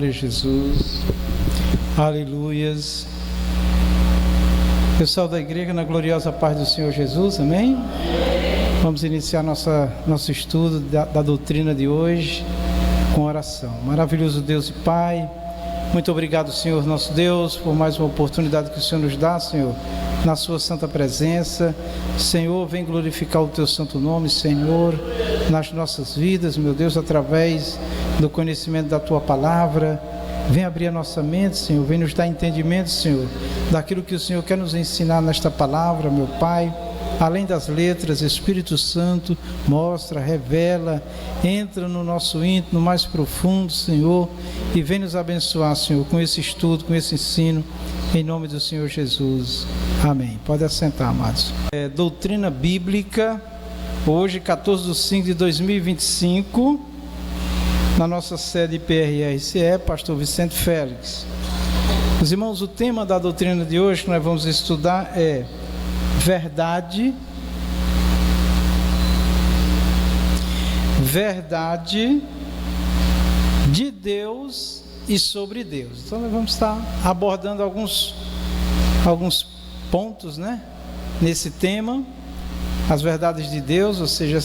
Jesus, aleluias. Pessoal da igreja, na gloriosa paz do Senhor Jesus, amém? Vamos iniciar nosso estudo da doutrina de hoje com oração. Maravilhoso Deus e Pai, muito obrigado, Senhor nosso Deus, por mais uma oportunidade que o Senhor nos dá, Senhor, na sua santa presença. Senhor, vem glorificar o teu santo nome, Senhor, nas nossas vidas, meu Deus, através do conhecimento da tua palavra. Vem abrir a nossa mente, Senhor, vem nos dar entendimento, Senhor, daquilo que o Senhor quer nos ensinar nesta palavra, meu Pai. Além das letras, Espírito Santo mostra, revela, entra no nosso íntimo, no mais profundo, Senhor, e vem nos abençoar, Senhor, com esse estudo, com esse ensino, em nome do Senhor Jesus. Amém. Pode assentar, amados. Doutrina Bíblica, hoje, 14/5/2025, na nossa sede PRRCE, Pastor Vicente Félix. Os irmãos, o tema da doutrina de hoje que nós vamos estudar é verdade de Deus e sobre Deus. Então nós vamos estar abordando alguns pontos, né, nesse tema, as verdades de Deus, ou seja,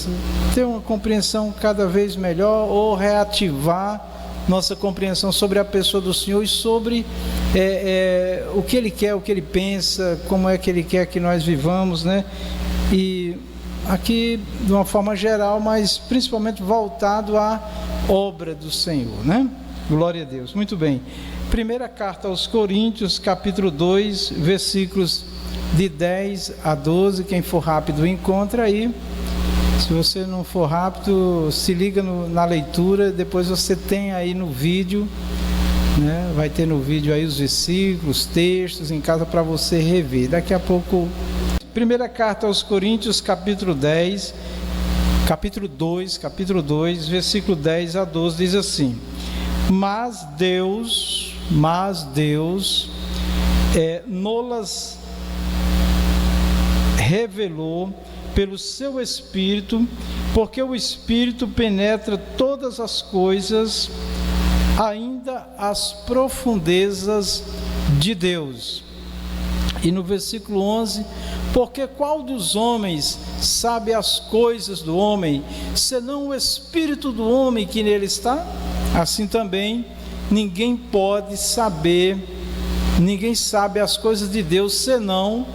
ter uma compreensão cada vez melhor ou reativar nossa compreensão sobre a pessoa do Senhor e sobre o que Ele quer, o que Ele pensa, como é que Ele quer que nós vivamos, né? E aqui de uma forma geral, mas principalmente voltado à obra do Senhor, né? Glória a Deus. Muito bem. Primeira carta aos Coríntios, capítulo 2, versículos de 10 a 12. Quem for rápido encontra aí. Se você não for rápido, se liga na leitura. Depois você tem aí no vídeo, né? Vai ter no vídeo aí os versículos, textos em casa para você rever. Daqui a pouco. Primeira carta aos Coríntios, capítulo 2, versículo 10 a 12, diz assim: Mas Deus nolas revelou pelo seu Espírito, porque o Espírito penetra todas as coisas, ainda as profundezas de Deus. E no versículo 11: Porque qual dos homens sabe as coisas do homem, senão o Espírito do homem que nele está? Assim também ninguém sabe as coisas de Deus, senão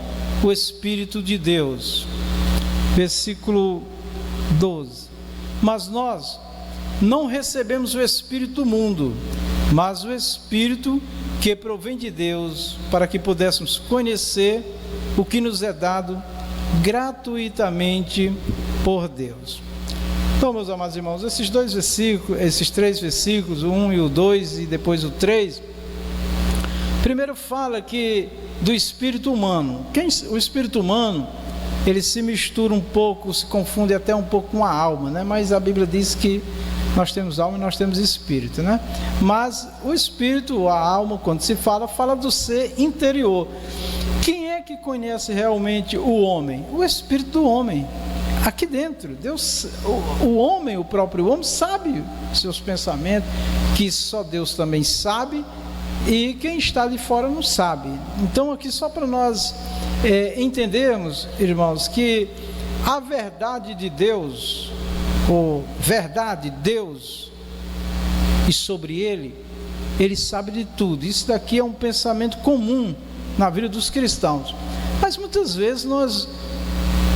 o Espírito de Deus. Versículo 12: Mas nós não recebemos o Espírito do mundo, mas o Espírito que provém de Deus, para que pudéssemos conhecer o que nos é dado gratuitamente por Deus. Então, meus amados irmãos, esses três versículos, o 1 e o 2 e depois o 3, primeiro fala que do espírito humano. O espírito humano, ele se mistura um pouco, se confunde até um pouco com a alma, né? Mas a Bíblia diz que nós temos alma e nós temos espírito, né? Mas o espírito, a alma, quando se fala do ser interior. Quem é que conhece realmente o homem? O espírito do homem, aqui dentro. Deus, o próprio homem sabe seus pensamentos, que só Deus também sabe, e quem está de fora não sabe. Então aqui só para nós entendermos, irmãos, que a verdade de Deus, ou verdade de Deus, e sobre Ele sabe de tudo. Isso daqui é um pensamento comum na vida dos cristãos, mas muitas vezes nós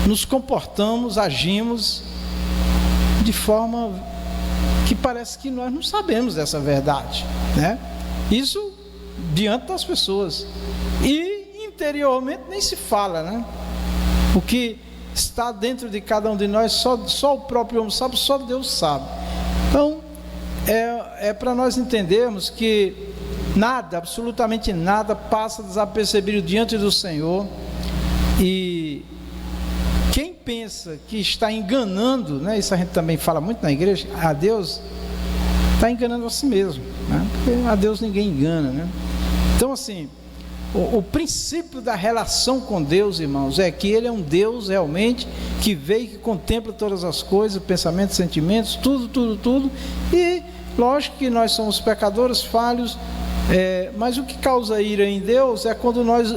nos comportamos, agimos de forma que parece que nós não sabemos dessa verdade, né? Isso diante das pessoas, e interiormente nem se fala, né? O que está dentro de cada um de nós, só o próprio homem sabe, só Deus sabe. Então, é para nós entendermos que nada, absolutamente nada, passa desapercebido diante do Senhor. E quem pensa que está enganando, né? Isso a gente também fala muito na igreja, a Deus, está enganando a si mesmo, né? Porque a Deus ninguém engana, né? Então, assim, o princípio da relação com Deus, irmãos, é que Ele é um Deus realmente que veio, que contempla todas as coisas, pensamentos, sentimentos, tudo, e Lógico que nós somos pecadores, falhos, mas o que causa ira em Deus é quando nós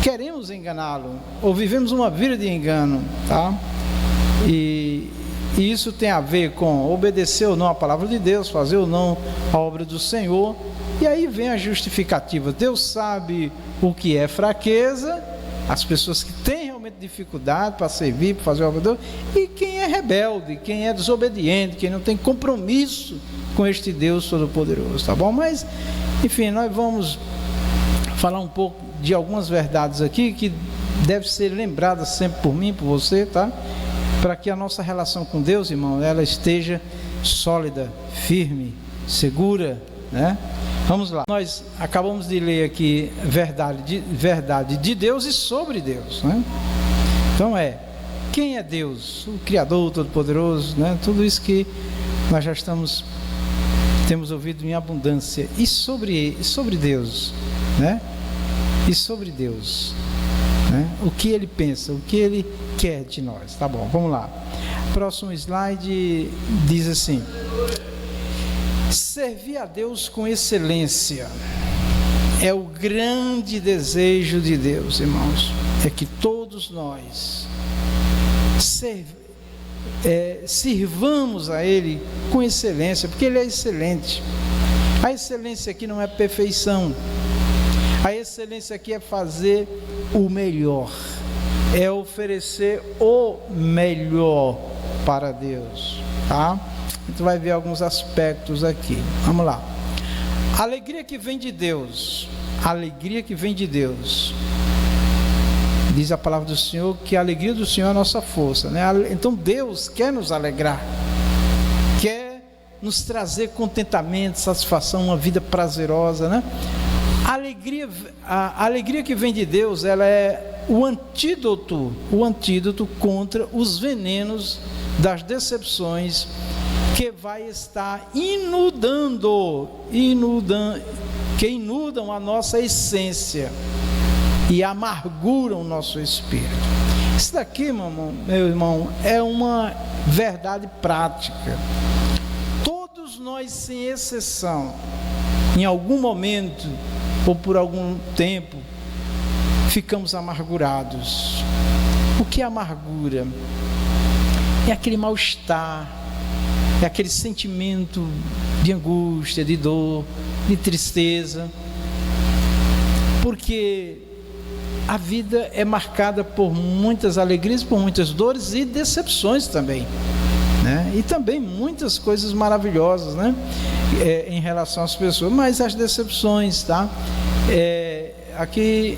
queremos enganá-lo, ou vivemos uma vida de engano, tá? E isso tem a ver com obedecer ou não a palavra de Deus, fazer ou não a obra do Senhor. E aí vem a justificativa. Deus sabe o que é fraqueza, as pessoas que têm realmente dificuldade para servir, para fazer a obra de Deus, e quem é rebelde, quem é desobediente, quem não tem compromisso com este Deus Todo-Poderoso, tá bom? Mas, enfim, nós vamos falar um pouco de algumas verdades aqui que devem ser lembradas sempre por mim, por você, tá? Para que a nossa relação com Deus, irmão, ela esteja sólida, firme, segura, né? Vamos lá. Nós acabamos de ler aqui verdade de Deus e sobre Deus, né? Então quem é Deus? O Criador Todo-Poderoso, né? Tudo isso que nós já temos ouvido em abundância. E sobre Deus, né? E sobre Deus, né? O que Ele pensa, o que Ele quer de nós. Tá bom, vamos lá. Próximo slide diz assim: servir a Deus com excelência é o grande desejo de Deus, irmãos. É que todos nós sirvamos a Ele com excelência, porque Ele é excelente. A excelência aqui não é perfeição, a excelência aqui é fazer o melhor, é oferecer o melhor para Deus, tá? A gente vai ver alguns aspectos aqui. Vamos lá. Alegria que vem de Deus. Alegria que vem de Deus. Diz a palavra do Senhor que a alegria do Senhor é a nossa força, né? Então Deus quer nos alegrar, quer nos trazer contentamento, satisfação, uma vida prazerosa, né? A alegria que vem de Deus, ela é o antídoto contra os venenos das decepções que vai estar que inundam a nossa essência e amarguram o nosso espírito. Isso daqui, meu irmão, é uma verdade prática. Todos nós, sem exceção, em algum momento ou por algum tempo, ficamos amargurados. O que é amargura? É aquele mal-estar, é aquele sentimento de angústia, de dor, de tristeza, porque a vida é marcada por muitas alegrias, por muitas dores e decepções também, né? E também muitas coisas maravilhosas, né? Em relação às pessoas, mas as decepções, tá? Aqui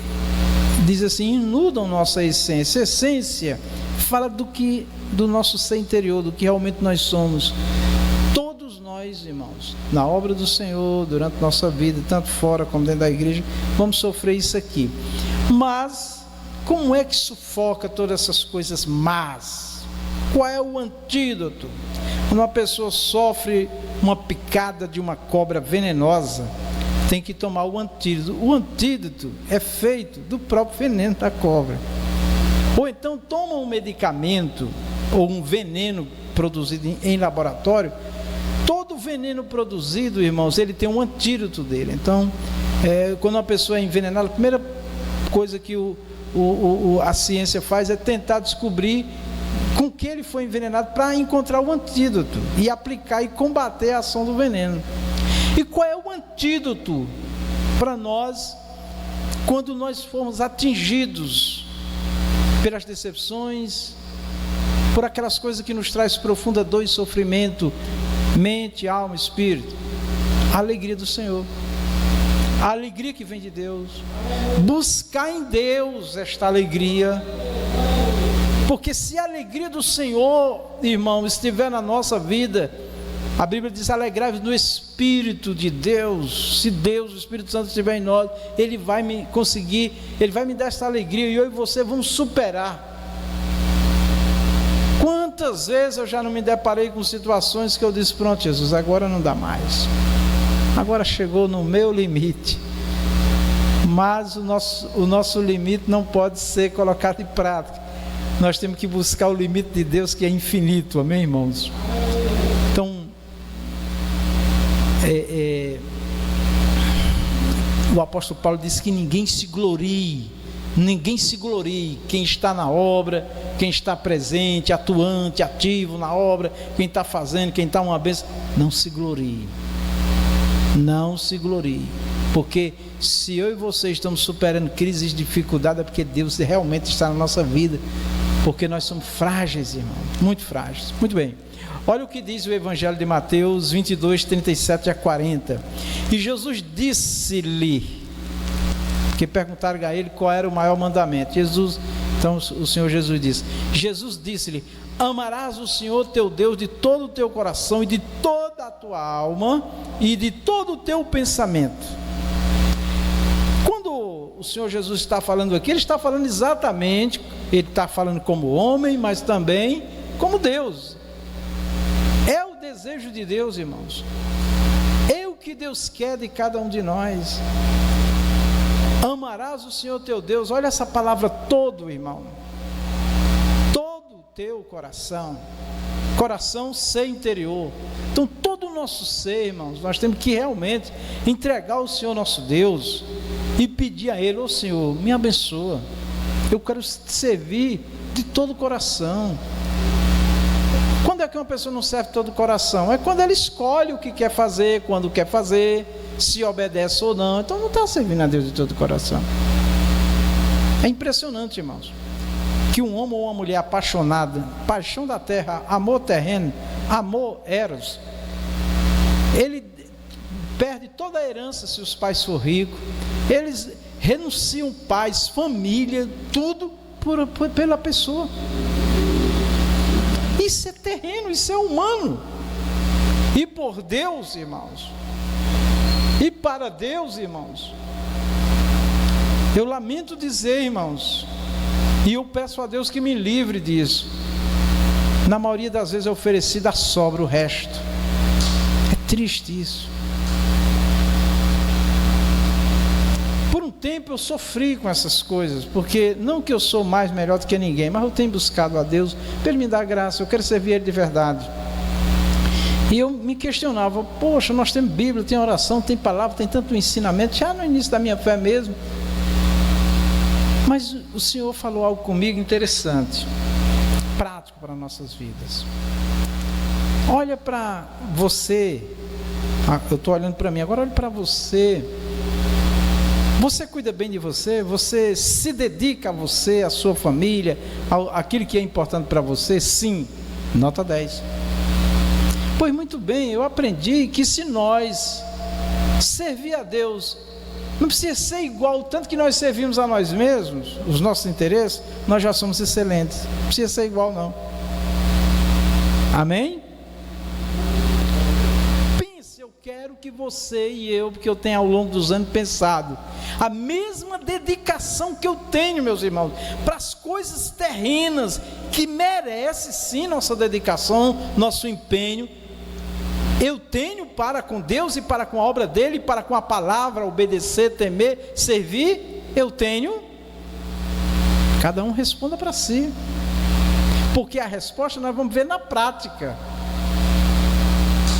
diz assim: inundam nossa essência. Essência fala do nosso ser interior, do que realmente nós somos. Todos nós, irmãos, na obra do Senhor, durante nossa vida, tanto fora como dentro da igreja, vamos sofrer isso aqui. Mas como é que sufoca todas essas coisas más? Qual é o antídoto? Quando uma pessoa sofre uma picada de uma cobra venenosa, tem que tomar o antídoto. O antídoto é feito do próprio veneno da cobra. Ou então toma um medicamento ou um veneno produzido em laboratório. Todo veneno produzido, irmãos, ele tem um antídoto dele. Então, quando uma pessoa é envenenada, a primeira coisa que a ciência faz é tentar descobrir com que ele foi envenenado, para encontrar o antídoto e aplicar e combater a ação do veneno. E qual é o antídoto para nós quando nós formos atingidos pelas decepções, por aquelas coisas que nos traz profunda dor e sofrimento, mente, alma, espírito? A alegria do Senhor, a alegria que vem de Deus. Buscar em Deus esta alegria, porque se a alegria do Senhor, irmão, estiver na nossa vida, a Bíblia diz: alegrai-vos no Espírito de Deus. Se Deus, o Espírito Santo, estiver em nós, Ele vai me dar essa alegria, e eu e você vamos superar. Quantas vezes eu já não me deparei com situações que eu disse: pronto, Jesus, agora não dá mais, agora chegou no meu limite. Mas o nosso limite não pode ser colocado em prática. Nós temos que buscar o limite de Deus, que é infinito. Amém, irmãos? Então, O apóstolo Paulo disse que ninguém se glorie, quem está na obra, quem está presente, atuante, ativo na obra, quem está fazendo, quem está uma bênção, não se glorie, porque se eu e você estamos superando crises e dificuldades, é porque Deus realmente está na nossa vida, porque nós somos frágeis, irmão, muito frágeis. Muito bem, olha o que diz o Evangelho de Mateus 22, 37 a 40. E Jesus disse-lhe, que perguntaram a ele qual era o maior mandamento. Então o Senhor Jesus disse-lhe: amarás o Senhor teu Deus de todo o teu coração e de toda a tua alma e de todo o teu pensamento. Quando o Senhor Jesus está falando aqui, ele está falando exatamente, ele está falando como homem, mas também como Deus. É o desejo de Deus, irmãos, é o que Deus quer de cada um de nós. Amarás o Senhor teu Deus, olha essa palavra todo, irmão, todo o teu coração, ser interior. Então todo o nosso ser, irmãos, nós temos que realmente entregar ao Senhor nosso Deus e pedir a Ele: ô Senhor, me abençoa, eu quero te servir de todo o coração. Quando é que uma pessoa não serve de todo o coração? É quando ela escolhe o que quer fazer, quando quer fazer, se obedece ou não. Então não está servindo a Deus de todo o coração. É impressionante, irmãos, que um homem ou uma mulher apaixonada, paixão da terra, amor terreno, amor eros, ele perde toda a herança se os pais for ricos, eles renunciam pais, família, tudo pela pessoa. Isso é terreno, isso é humano. E por Deus, irmãos, e para Deus, irmãos, eu lamento dizer, irmãos, e eu peço a Deus que me livre disso, na maioria das vezes é oferecido a sobra o resto. É triste isso. Por um tempo eu sofri com essas coisas, porque não que eu sou mais melhor do que ninguém, mas eu tenho buscado a Deus para Ele me dar graça, eu quero servir Ele de verdade. E eu me questionava: poxa, nós temos Bíblia, tem oração, tem palavra, tem tanto ensinamento, já no início da minha fé mesmo. Mas o Senhor falou algo comigo interessante, prático para nossas vidas. Olha para você, eu estou olhando para mim, agora olhe para você. Você cuida bem de você? Você se dedica a você, a sua família, aquilo que é importante para você? Sim, nota 10. Pois muito bem, eu aprendi que se nós servir a Deus, não precisa ser igual o tanto que nós servimos a nós mesmos, os nossos interesses, nós já somos excelentes. Não precisa ser igual não. Amém? Pense, eu quero que você e eu, porque eu tenho ao longo dos anos pensado, a mesma dedicação que eu tenho, meus irmãos, para as coisas terrenas, que merece sim nossa dedicação, nosso empenho, eu tenho para com Deus e para com a obra dele, para com a palavra, obedecer, temer, servir, eu tenho. Cada um responda para si, porque a resposta nós vamos ver na prática.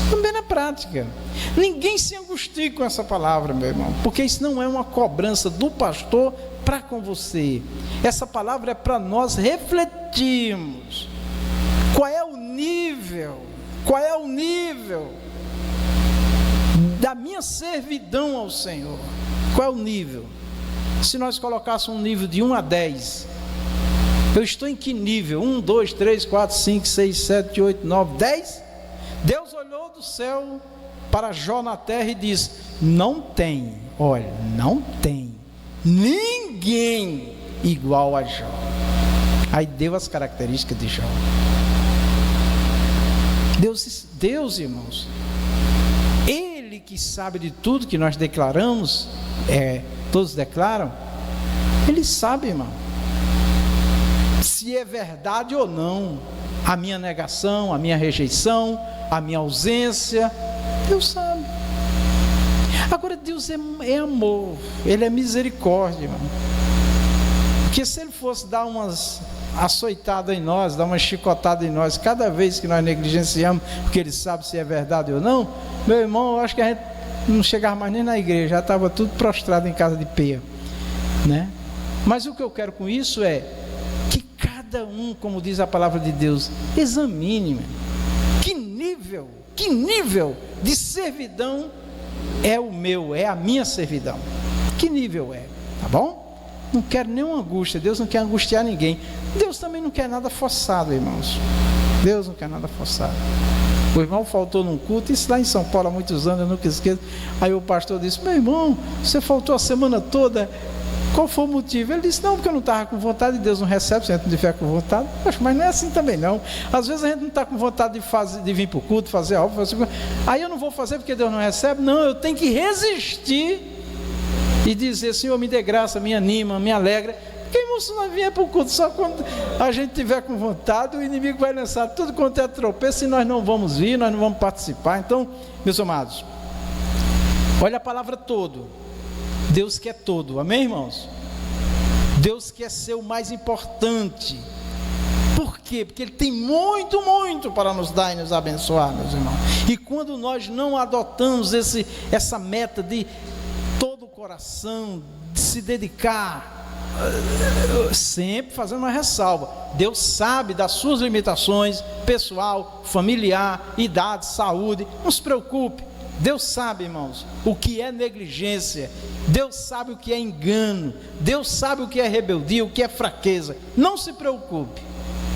Vamos ver na prática. Ninguém se angustie com essa palavra, meu irmão, porque isso não é uma cobrança do pastor para com você. Essa palavra é para nós refletirmos. Qual é o nível da minha servidão ao Senhor? Qual é o nível? Se nós colocássemos um nível de 1 a 10, eu estou em que nível? 1, 2, 3, 4, 5, 6, 7, 8, 9, 10? Deus olhou do céu para Jó na terra e disse: não tem ninguém igual a Jó. Aí deu as características de Jó. Deus, irmãos, Ele que sabe de tudo que nós declaramos, todos declaram, Ele sabe, irmão, se é verdade ou não, a minha negação, a minha rejeição, a minha ausência, Deus sabe. Agora Deus é amor, Ele é misericórdia, irmão, porque se Ele fosse dar umas açoitada em nós, dar uma chicotada em nós cada vez que nós negligenciamos, porque Ele sabe se é verdade ou não, meu irmão, eu acho que a gente não chegava mais nem na igreja, já estava tudo prostrado em casa de peia, né? Mas o que eu quero com isso é que cada um, como diz a palavra de Deus, examine, meu, que nível de servidão é o meu, é a minha servidão, que nível é, tá bom? Não quero nenhuma angústia, Deus não quer angustiar ninguém, Deus também não quer nada forçado, irmãos, Deus não quer nada forçado. O irmão faltou num culto, isso lá em São Paulo há muitos anos, eu nunca esqueço. Aí o pastor disse: meu irmão, você faltou a semana toda, qual foi o motivo? Ele disse: não, porque eu não estava com vontade, Deus não recebe se a gente não estiver com vontade. Mas não é assim também não, às vezes a gente não está com vontade de vir para o culto, fazer algo, aí eu não vou fazer porque Deus não recebe. Não, eu tenho que resistir e dizer: Senhor, me dê graça, me anima, me alegra. Porque, irmão, se nós vier para o culto só quando a gente tiver com vontade, o inimigo vai lançar tudo quanto é tropeço e nós não vamos vir, nós não vamos participar. Então, meus amados, olha a palavra todo. Deus quer todo, amém, irmãos? Deus quer ser o mais importante. Por quê? Porque Ele tem muito, muito para nos dar e nos abençoar, meus irmãos. E quando nós não adotamos essa meta de todo o coração, de se dedicar, sempre fazendo uma ressalva, Deus sabe das suas limitações pessoal, familiar, idade, saúde, não se preocupe, Deus sabe, irmãos, o que é negligência, Deus sabe o que é engano, Deus sabe o que é rebeldia, o que é fraqueza, não se preocupe,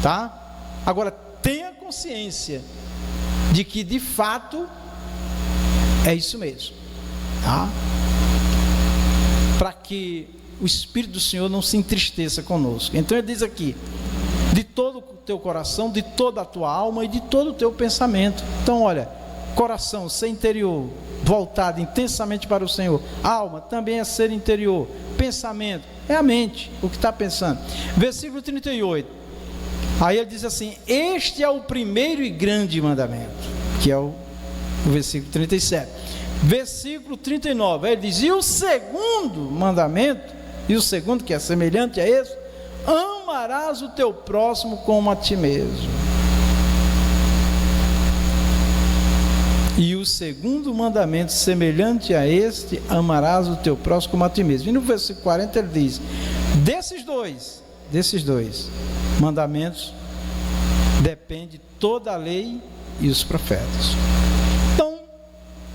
tá? Agora tenha consciência de que de fato é isso mesmo, tá? Para que o Espírito do Senhor não se entristeça conosco. Então ele diz aqui: de todo o teu coração, de toda a tua alma e de todo o teu pensamento. Então olha, coração, ser interior, voltado intensamente para o Senhor. Alma também é ser interior. Pensamento é a mente, o que está pensando. Versículo 38, aí ele diz assim: este é o primeiro e grande mandamento, que é o versículo 37. Versículo 39, ele diz: e o segundo mandamento, e o segundo, que é semelhante a esse: amarás o teu próximo como a ti mesmo. E o segundo mandamento, semelhante a este: amarás o teu próximo como a ti mesmo. E no versículo 40 ele diz: desses dois mandamentos depende toda a lei e os profetas. Então,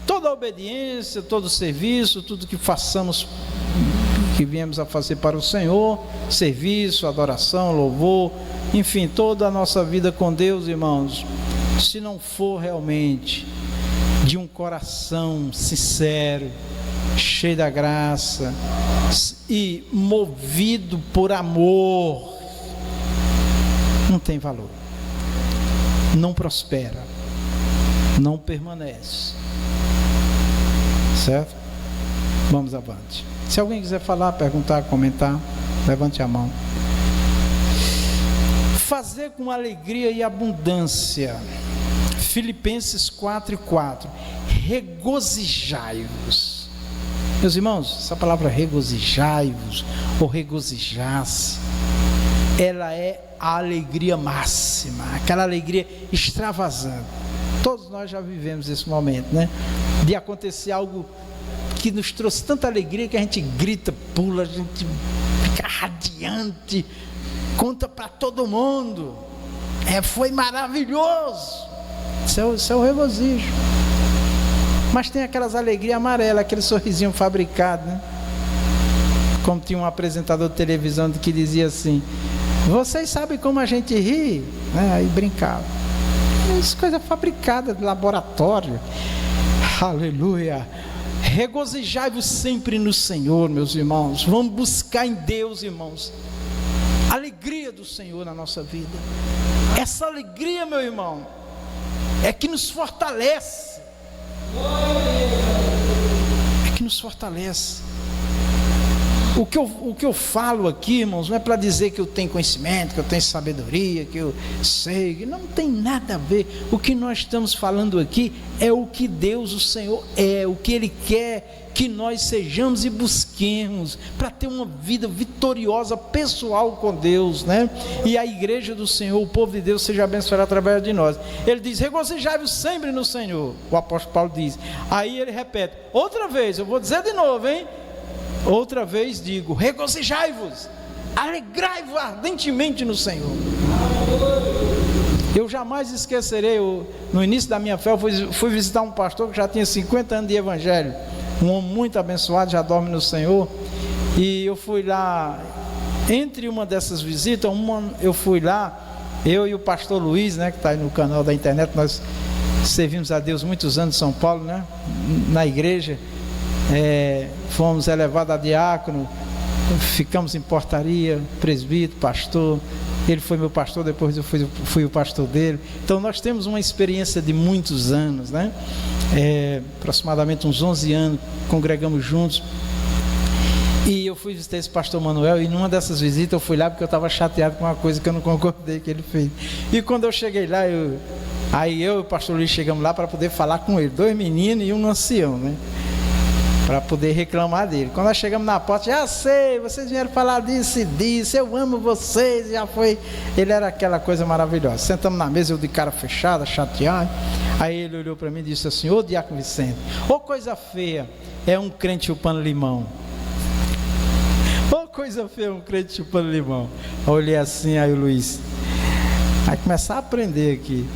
toda a obediência, todo o serviço, tudo que façamos, que viemos a fazer para o Senhor, serviço, adoração, louvor, enfim, toda a nossa vida com Deus, irmãos, se não for realmente de um coração sincero, cheio da graça e movido por amor, não tem valor, não prospera, não permanece, certo? Vamos avante. Se alguém quiser falar, perguntar, comentar, levante a mão. Fazer com alegria e abundância. Filipenses 4:4. Regozijai-vos. Meus irmãos, essa palavra regozijai-vos ou regozijar-se, ela é a alegria máxima, aquela alegria extravasante. Todos nós já vivemos esse momento, né? De acontecer algo que nos trouxe tanta alegria que a gente grita, pula, a gente fica radiante, conta para todo mundo. Foi maravilhoso. Isso é o regozijo. Mas tem aquelas alegrias amarelas, aquele sorrisinho fabricado, né? Como tinha um apresentador de televisão que dizia assim: vocês sabem como a gente ri? Aí brincava. Isso é coisa fabricada de laboratório. Aleluia. Regozijai-vos sempre no Senhor, meus irmãos. Vamos buscar em Deus, irmãos, a alegria do Senhor na nossa vida. Essa alegria, meu irmão, é que nos fortalece. É que nos fortalece. O que eu falo aqui, irmãos, não é para dizer que eu tenho conhecimento, que eu tenho sabedoria, que eu sei, que não tem nada a ver. O que nós estamos falando aqui é o que Deus, o Senhor, é, o que Ele quer que nós sejamos e busquemos, para ter uma vida vitoriosa, pessoal com Deus, né? E a igreja do Senhor, o povo de Deus, seja abençoado através de nós. Ele diz: regozijai-vos sempre no Senhor, o apóstolo Paulo diz. Aí ele repete, outra vez, eu vou dizer de novo, hein? Outra vez digo: regozijai-vos, alegrai-vos ardentemente no Senhor. Eu jamais esquecerei, no início da minha fé, eu fui visitar um pastor que já tinha 50 anos de evangelho, um homem muito abençoado, já dorme no Senhor, e eu fui lá, entre uma dessas visitas, eu fui lá, eu e o pastor Luiz, né, que está aí no canal da internet, nós servimos a Deus muitos anos em São Paulo, né, na igreja, fomos elevados a diácono, ficamos em portaria, presbítero, pastor. Ele foi meu pastor, depois eu fui o pastor dele. Então nós temos uma experiência de muitos anos, né? Aproximadamente uns 11 anos, congregamos juntos. E eu fui visitar esse pastor Manuel, e numa dessas visitas eu fui lá porque eu estava chateado com uma coisa que eu não concordei que ele fez. E quando eu cheguei lá, aí eu e o pastor Luiz chegamos lá para poder falar com ele, 2 meninos e um ancião, né? Para poder reclamar dele. Quando nós chegamos na porta, já sei, vocês vieram falar disso e disso, eu amo vocês, já foi. Ele era aquela coisa maravilhosa. Sentamos na mesa, eu de cara fechada, chateado. Aí ele olhou para mim e disse assim: ô diácono Vicente, ô coisa feia, é um crente chupando limão. Ô coisa feia, um crente chupando limão. Eu olhei assim, aí o Luiz, vai começar a aprender aqui.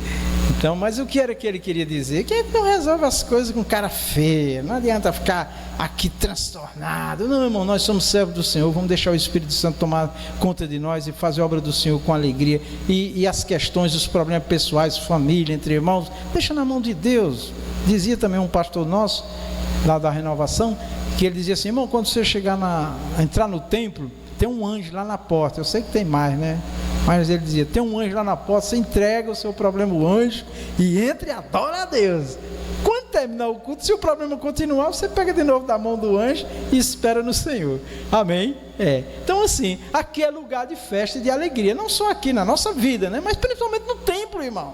Então, mas o que era que ele queria dizer? Que ele não resolve as coisas com cara feia, não adianta ficar aqui transtornado. Não, irmão, nós somos servos do Senhor, vamos deixar o Espírito Santo tomar conta de nós e fazer a obra do Senhor com alegria. E as questões, os problemas pessoais, família, entre irmãos, deixa na mão de Deus. Dizia também um pastor nosso, lá da Renovação, que ele dizia assim: irmão, quando você entrar no templo, tem um anjo lá na porta. Eu sei que tem mais, né? Mas ele dizia: tem um anjo lá na porta, você entrega o seu problema ao anjo e entra e adora a Deus. Quando terminar o culto, se o problema continuar, você pega de novo da mão do anjo e espera no Senhor. Amém? Então assim, aqui é lugar de festa e de alegria, não só aqui na nossa vida, né? Mas principalmente no templo, irmão,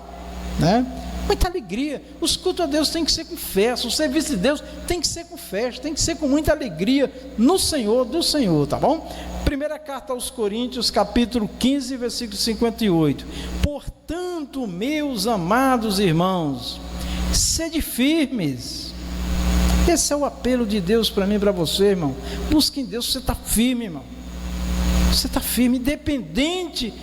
né? Muita alegria. Os cultos a Deus tem que ser com festa, o serviço de Deus tem que ser com festa, tem que ser com muita alegria no Senhor, do Senhor, tá bom? Primeira carta aos Coríntios, capítulo 15, versículo 58. Portanto, meus amados irmãos, sede firmes. Esse é o apelo de Deus para mim e para você, irmão. Busque em Deus, você está firme, irmão. Você está firme, independente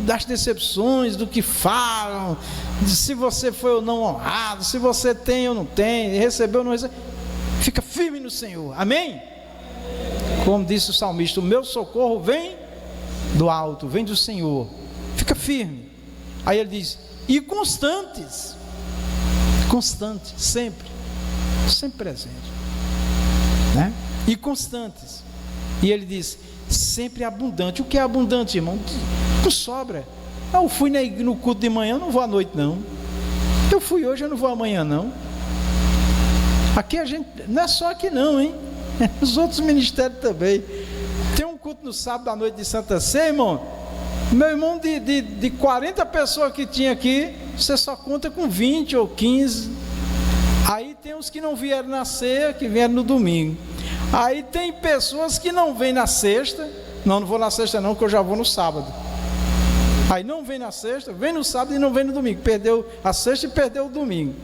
das decepções, do que falam, de se você foi ou não honrado, se você tem ou não tem, recebeu ou não recebeu. Fica firme no Senhor, amém? Como disse o salmista: o meu socorro vem do alto, vem do Senhor. Fica firme. Aí ele diz: e constantes, sempre presente, né? E constantes. E ele diz: sempre abundante. O que é abundante, irmão? Com sobra. Eu fui no culto de manhã, eu não vou à noite não. Eu fui hoje, eu não vou amanhã não. Aqui a gente, não é só aqui não, hein? Os outros ministérios também. Tem um culto no sábado à noite de Santa Ceia, irmão. Meu irmão, de 40 pessoas que tinha aqui, você só conta com 20 ou 15. Aí tem os que não vieram na ceia, que vieram no domingo. Aí tem pessoas que não vêm na sexta. Não vou na sexta não, porque eu já vou no sábado. Aí não vem na sexta, vem no sábado e não vem no domingo. Perdeu a sexta e perdeu o domingo.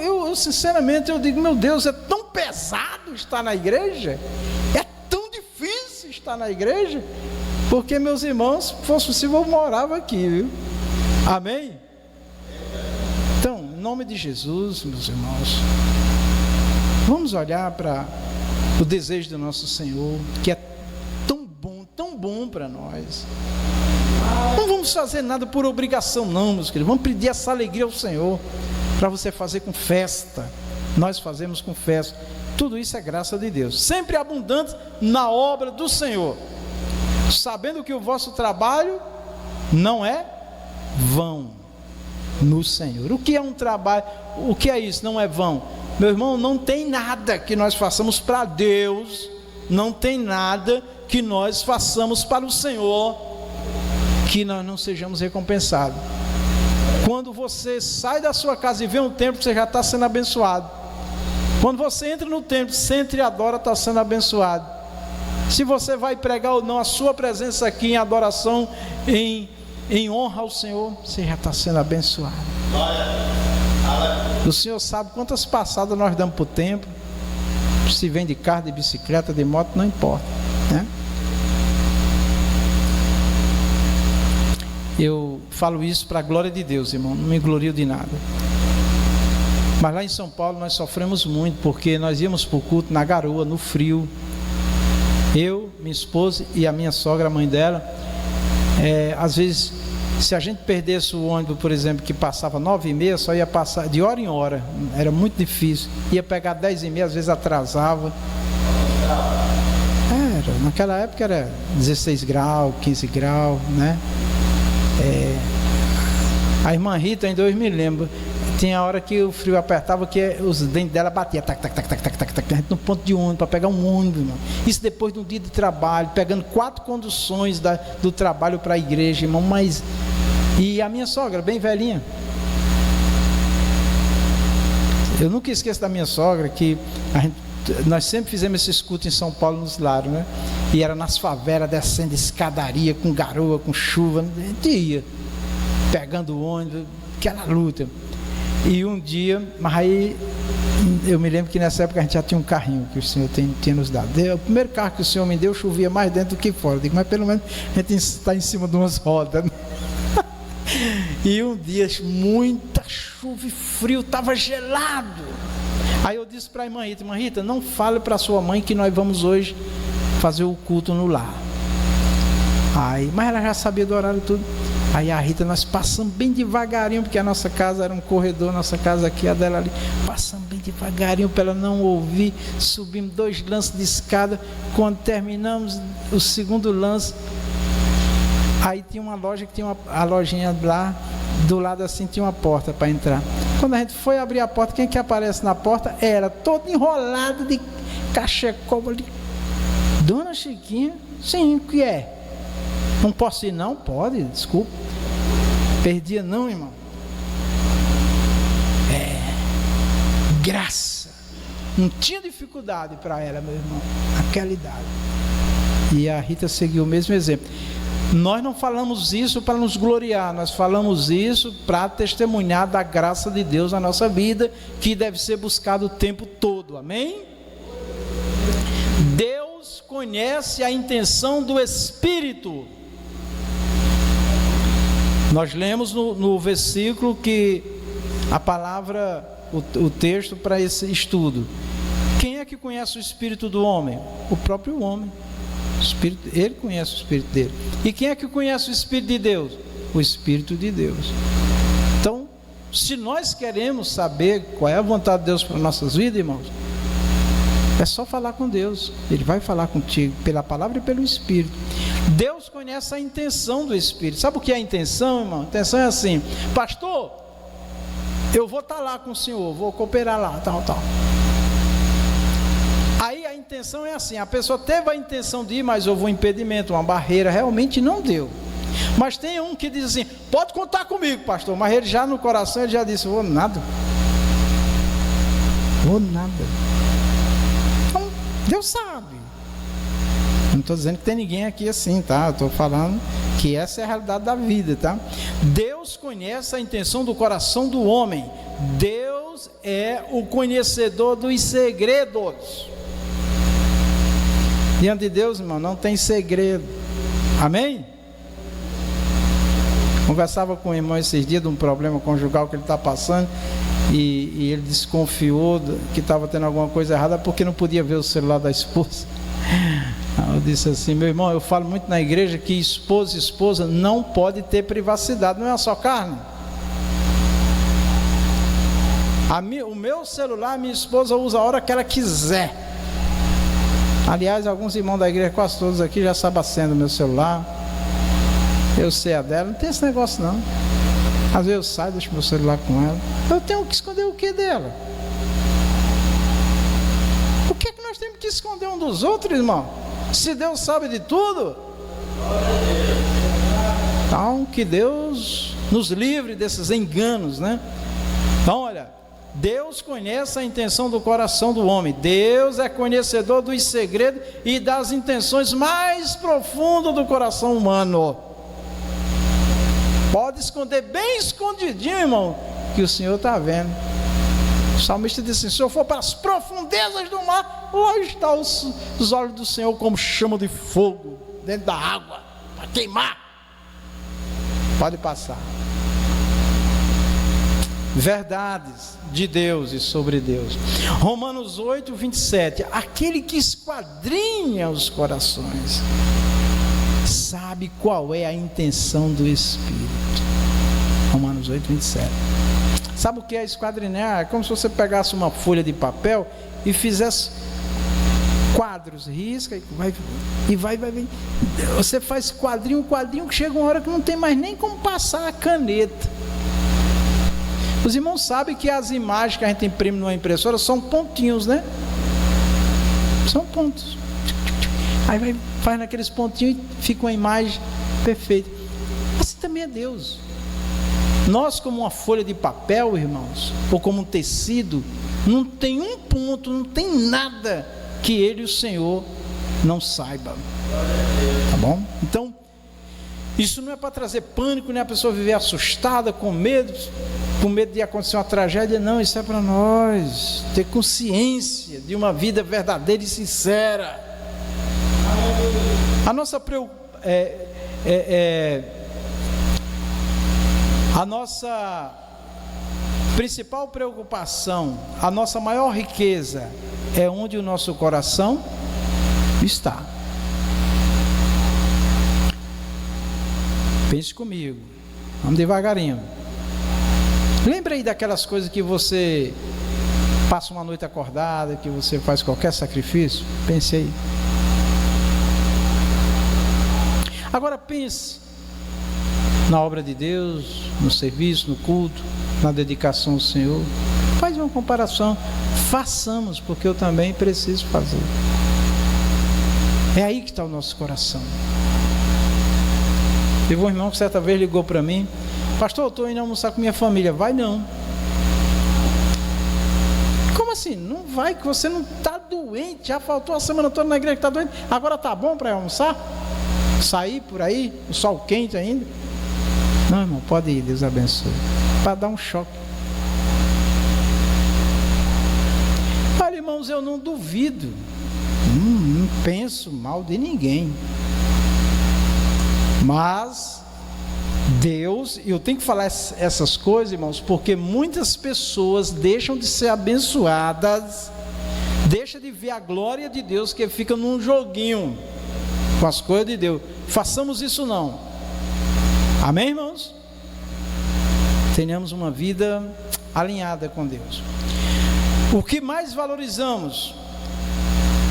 Eu sinceramente, eu digo: meu Deus, é tão pesado estar na igreja, é tão difícil estar na igreja, porque meus irmãos, se fosse possível, eu morava aqui, viu? Amém? Então, em nome de Jesus, meus irmãos, vamos olhar para o desejo do nosso Senhor, que é tão bom para nós. Não vamos fazer nada por obrigação não, meus queridos. Vamos pedir essa alegria ao Senhor, para você fazer com festa. Nós fazemos com festa. Tudo isso é graça de Deus. Sempre abundante na obra do Senhor, sabendo que o vosso trabalho não é vão no Senhor. O que é um trabalho? O que é isso? Não é vão. Meu irmão, não tem nada que nós façamos para Deus não tem nada que nós façamos para o Senhor que nós não sejamos recompensados. Quando você sai da sua casa e vê um templo, você já está sendo abençoado. Quando você entra no templo, sente e adora, está sendo abençoado. Se você vai pregar ou não, a sua presença aqui em adoração, em honra ao Senhor, você já está sendo abençoado. O Senhor sabe quantas passadas nós damos para o templo. Se vem de carro, de bicicleta, de moto, não importa, né? Eu falo isso para a glória de Deus, irmão, não me glorio de nada. Mas lá em São Paulo nós sofremos muito, porque nós íamos para o culto na garoa, no frio. Eu, minha esposa e a minha sogra, a mãe dela. Às vezes, se a gente perdesse o ônibus, por exemplo, que passava 9h30, só ia passar de hora em hora, era muito difícil. Ia pegar 10h30, às vezes atrasava. Naquela época era 16 graus, 15 graus, né? A irmã Rita, ainda hoje me lembro, tinha hora que o frio apertava, que os dentes dela batiam, tac, tac, tac, tac, tac, tac, tac, no ponto de ônibus, para pegar um ônibus, irmão. Isso depois de um dia de trabalho, pegando 4 conduções do trabalho para a igreja, irmão. E a minha sogra, bem velhinha, eu nunca esqueço da minha sogra, que nós sempre fizemos esses cultos em São Paulo, nos lares, né? E era nas favelas, descendo escadaria, com garoa, com chuva, a gente ia pegando o ônibus, aquela luta. E um dia, mas aí eu me lembro que nessa época a gente já tinha um carrinho que o Senhor tinha nos dado. O primeiro carro que o Senhor me deu chovia mais dentro do que fora. Eu digo, mas pelo menos a gente está em cima de umas rodas, né? E um dia, muita chuva e frio, estava gelado. Aí eu disse para a irmã Rita, não fale para sua mãe que nós vamos hoje fazer o culto no lar. Mas ela já sabia do horário e tudo. Aí a Rita, nós passamos bem devagarinho, porque a nossa casa era um corredor, nossa casa aqui, a dela ali, passamos bem devagarinho para ela não ouvir, subimos 2 lances de escada. Quando terminamos o segundo lance, aí tinha uma loja, que tinha a lojinha lá, do lado assim tinha uma porta para entrar. Quando a gente foi abrir a porta, quem que aparece na porta? Era todo enrolado de cachecol ali. Dona Chiquinha, sim, o que é? Não posso ir não? Pode, desculpa. Perdia não, irmão. Graça. Não tinha dificuldade para ela, meu irmão, naquela idade. E a Rita seguiu o mesmo exemplo. Nós não falamos isso para nos gloriar, nós falamos isso para testemunhar da graça de Deus na nossa vida, que deve ser buscado o tempo todo, amém? Deus conhece a intenção do Espírito. Nós lemos no versículo que a palavra, o texto para esse estudo. Quem é que conhece o Espírito do homem? O próprio homem. Espírito, ele conhece o Espírito dele. E quem é que conhece o Espírito de Deus? O Espírito de Deus. Então, se nós queremos saber qual é a vontade de Deus para nossas vidas, irmãos, é só falar com Deus. Ele vai falar contigo pela palavra e pelo Espírito. Deus conhece a intenção do Espírito. Sabe o que é a intenção, irmão? A intenção é assim: pastor, eu vou estar lá com o senhor, vou cooperar lá, tal. Aí a intenção é assim: a pessoa teve a intenção de ir, mas houve um impedimento, uma barreira, realmente não deu. Mas tem um que diz assim: pode contar comigo, pastor, mas ele já no coração, ele já disse: vou nada. Então, Deus sabe. Não estou dizendo que tem ninguém aqui assim, tá? Estou falando que essa é a realidade da vida, tá? Deus conhece a intenção do coração do homem. Deus é o conhecedor dos segredos. Diante de Deus, irmão, não tem segredo. Amém? Conversava com o irmão esses dias de um problema conjugal que ele está passando, e ele desconfiou que estava tendo alguma coisa errada porque não podia ver o celular da esposa. Eu disse assim: meu irmão, eu falo muito na igreja que esposa e esposa não pode ter privacidade, não é só carne. O meu celular, minha esposa usa a hora que ela quiser. Aliás, alguns irmãos da igreja, quase todos aqui, já sabem a senha do meu celular. Eu sei a dela, não tem esse negócio não. Às vezes eu saio, deixo meu celular com ela. Eu tenho que esconder o que dela? O que é que nós temos que que esconder um dos outros, irmão? Se Deus sabe de tudo. Então, que Deus nos livre desses enganos, né? Então, olha, Deus conhece a intenção do coração do homem. Deus é conhecedor dos segredos e das intenções mais profundas do coração humano. Pode esconder bem escondidinho, irmão, que o Senhor está vendo. O salmista disse assim: se eu for para as profundezas do mar, lá estão os olhos do Senhor como chama de fogo dentro da água, para queimar. Pode passar. Verdades de Deus e sobre Deus. Romanos 8, 27. Aquele que esquadrinha os corações sabe qual é a intenção do Espírito. Romanos 8, 27. Sabe o que é esquadrinhar? É como se você pegasse uma folha de papel e fizesse quadros, risca e vai. Você faz quadrinho, que chega uma hora que não tem mais nem como passar a caneta. Os irmãos sabem que as imagens que a gente imprime numa impressora são pontinhos, né? São pontos. Aí faz naqueles pontinhos e fica uma imagem perfeita. Assim também é Deus. Nós, como uma folha de papel, irmãos, ou como um tecido, não tem um ponto, não tem nada que Ele, o Senhor, não saiba. Tá bom? Então, isso não é para trazer pânico, nem a pessoa viver assustada, com medo de acontecer uma tragédia, não. Isso é para nós ter consciência de uma vida verdadeira e sincera. A nossa principal preocupação, a nossa maior riqueza é onde o nosso coração está. Pense comigo, vamos devagarinho. Lembra aí daquelas coisas que você passa uma noite acordada, que você faz qualquer sacrifício? Pense aí. Agora pense na obra de Deus, no serviço, no culto, na dedicação ao Senhor. Faz uma comparação. Façamos, porque eu também preciso fazer. É aí que está o nosso coração. Teve um irmão que certa vez ligou para mim: pastor, eu estou indo almoçar com minha família. Vai não. Como assim? Não vai, que você não está doente. Já faltou a semana toda na igreja que está doente. Agora está bom para ir almoçar? Sair por aí, o sol quente ainda? Não, irmão, pode ir, Deus abençoe. Para dar um choque. Olha, irmãos, eu não duvido, não penso mal de ninguém, mas Deus, e eu tenho que falar essas coisas, irmãos, porque muitas pessoas deixam de ser abençoadas, deixam de ver a glória de Deus, que fica num joguinho com as coisas de Deus. Façamos isso não. Amém, irmãos? Tenhamos uma vida alinhada com Deus. O que mais valorizamos,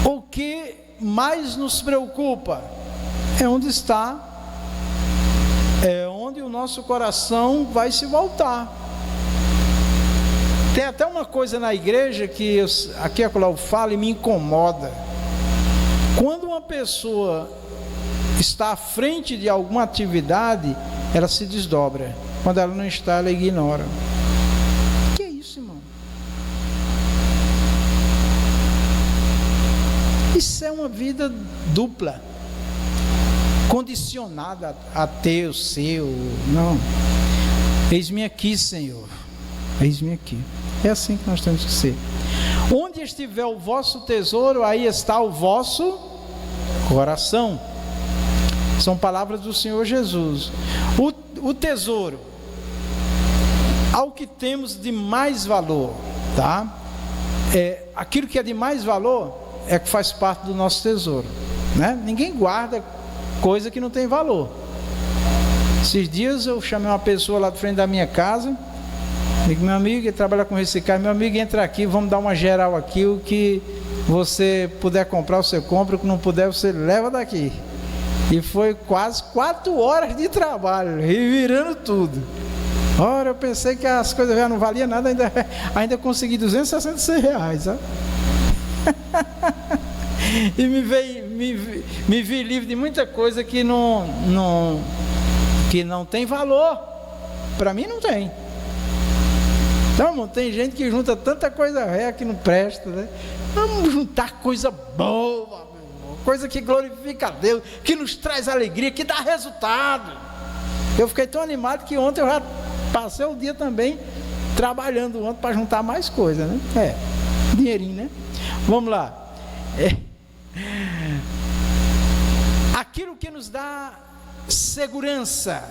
o que mais nos preocupa, é onde está, é onde o nosso coração vai se voltar. Tem até uma coisa na igreja que aqui eu falo e me incomoda. Quando uma pessoa está à frente de alguma atividade, ela se desdobra. Quando ela não está, ela ignora. Que é isso, irmão? Isso é uma vida dupla, condicionada a ter o seu. Não. Eis-me aqui, Senhor. Eis-me aqui. É assim que nós temos que ser. Onde estiver o vosso tesouro, aí está o vosso coração. São palavras do Senhor Jesus. O tesouro, ao que temos de mais valor, tá? Aquilo que é de mais valor é que faz parte do nosso tesouro, né? Ninguém guarda coisa que não tem valor. Esses dias eu chamei uma pessoa lá de frente da minha casa, digo: meu amigo, ele trabalha com reciclagem, meu amigo, entra aqui, vamos dar uma geral aqui, o que você puder comprar, você compra, o que não puder, você leva daqui. E foi quase 4 horas de trabalho, revirando tudo. Ora, eu pensei que as coisas já não valiam nada, ainda consegui R$266, sabe? E me vi livre de muita coisa que não tem valor. Para mim não tem. Então, irmão, tem gente que junta tanta coisa réia que não presta, né? Vamos juntar coisa boa, meu irmão, coisa que glorifica a Deus, que nos traz alegria, que dá resultado. Eu fiquei tão animado que ontem eu já passei o dia também trabalhando ontem para juntar mais coisa, né? Dinheirinho, né? Vamos lá. Aquilo que nos dá segurança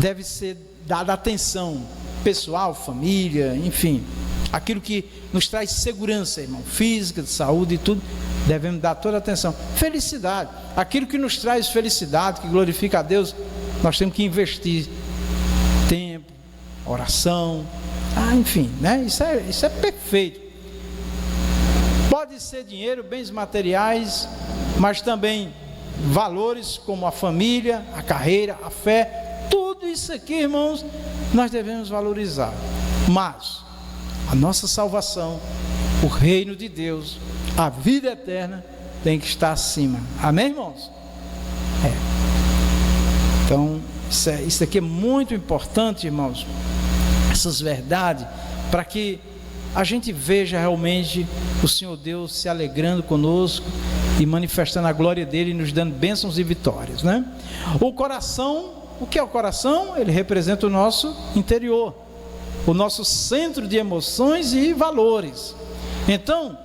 deve ser dada atenção pessoal, família, enfim, aquilo que nos traz segurança, irmão, física, de saúde e tudo, devemos dar toda a atenção. Felicidade, aquilo que nos traz felicidade, que glorifica a Deus, nós temos que investir tempo, oração, enfim, né? Isso é perfeito. Pode ser dinheiro, bens materiais, mas também valores como a família, a carreira, a fé. Tudo isso aqui, irmãos, nós devemos valorizar. Mas a nossa salvação, o reino de Deus, a vida eterna tem que estar acima. Amém, irmãos? Então, isso aqui é muito importante, irmãos, essas verdades, para que a gente veja realmente o Senhor Deus se alegrando conosco e manifestando a glória dele, nos dando bênçãos e vitórias, né? O coração, o que é o coração? Ele representa o nosso interior, o nosso centro de emoções e valores. Então,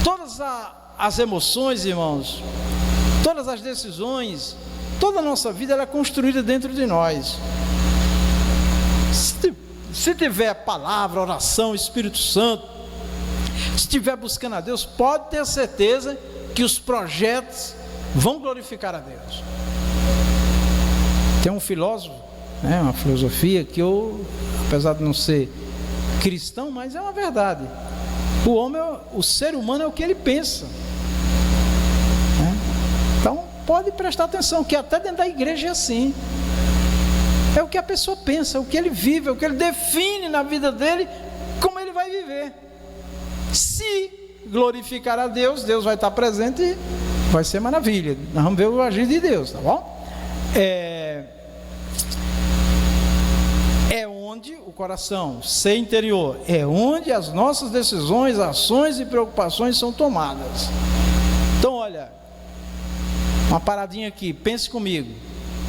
todas as emoções, irmãos, todas as decisões, toda a nossa vida, ela é construída dentro de nós. Se tiver palavra, oração, Espírito Santo, se estiver buscando a Deus, pode ter certeza que os projetos vão glorificar a Deus. Tem um filósofo, né, uma filosofia que eu, apesar de não ser cristão, mas é uma verdade. O ser humano é o que ele pensa, né? Então pode prestar atenção que até dentro da igreja é assim. É o que a pessoa pensa, o que ele vive, o que ele define na vida dele, como ele vai viver. Se glorificar a Deus, Deus vai estar presente e vai ser maravilha. Nós vamos ver o agir de Deus, tá bom? É onde o coração, ser interior, é onde as nossas decisões, ações e preocupações são tomadas. Então, olha, uma paradinha aqui, pense comigo.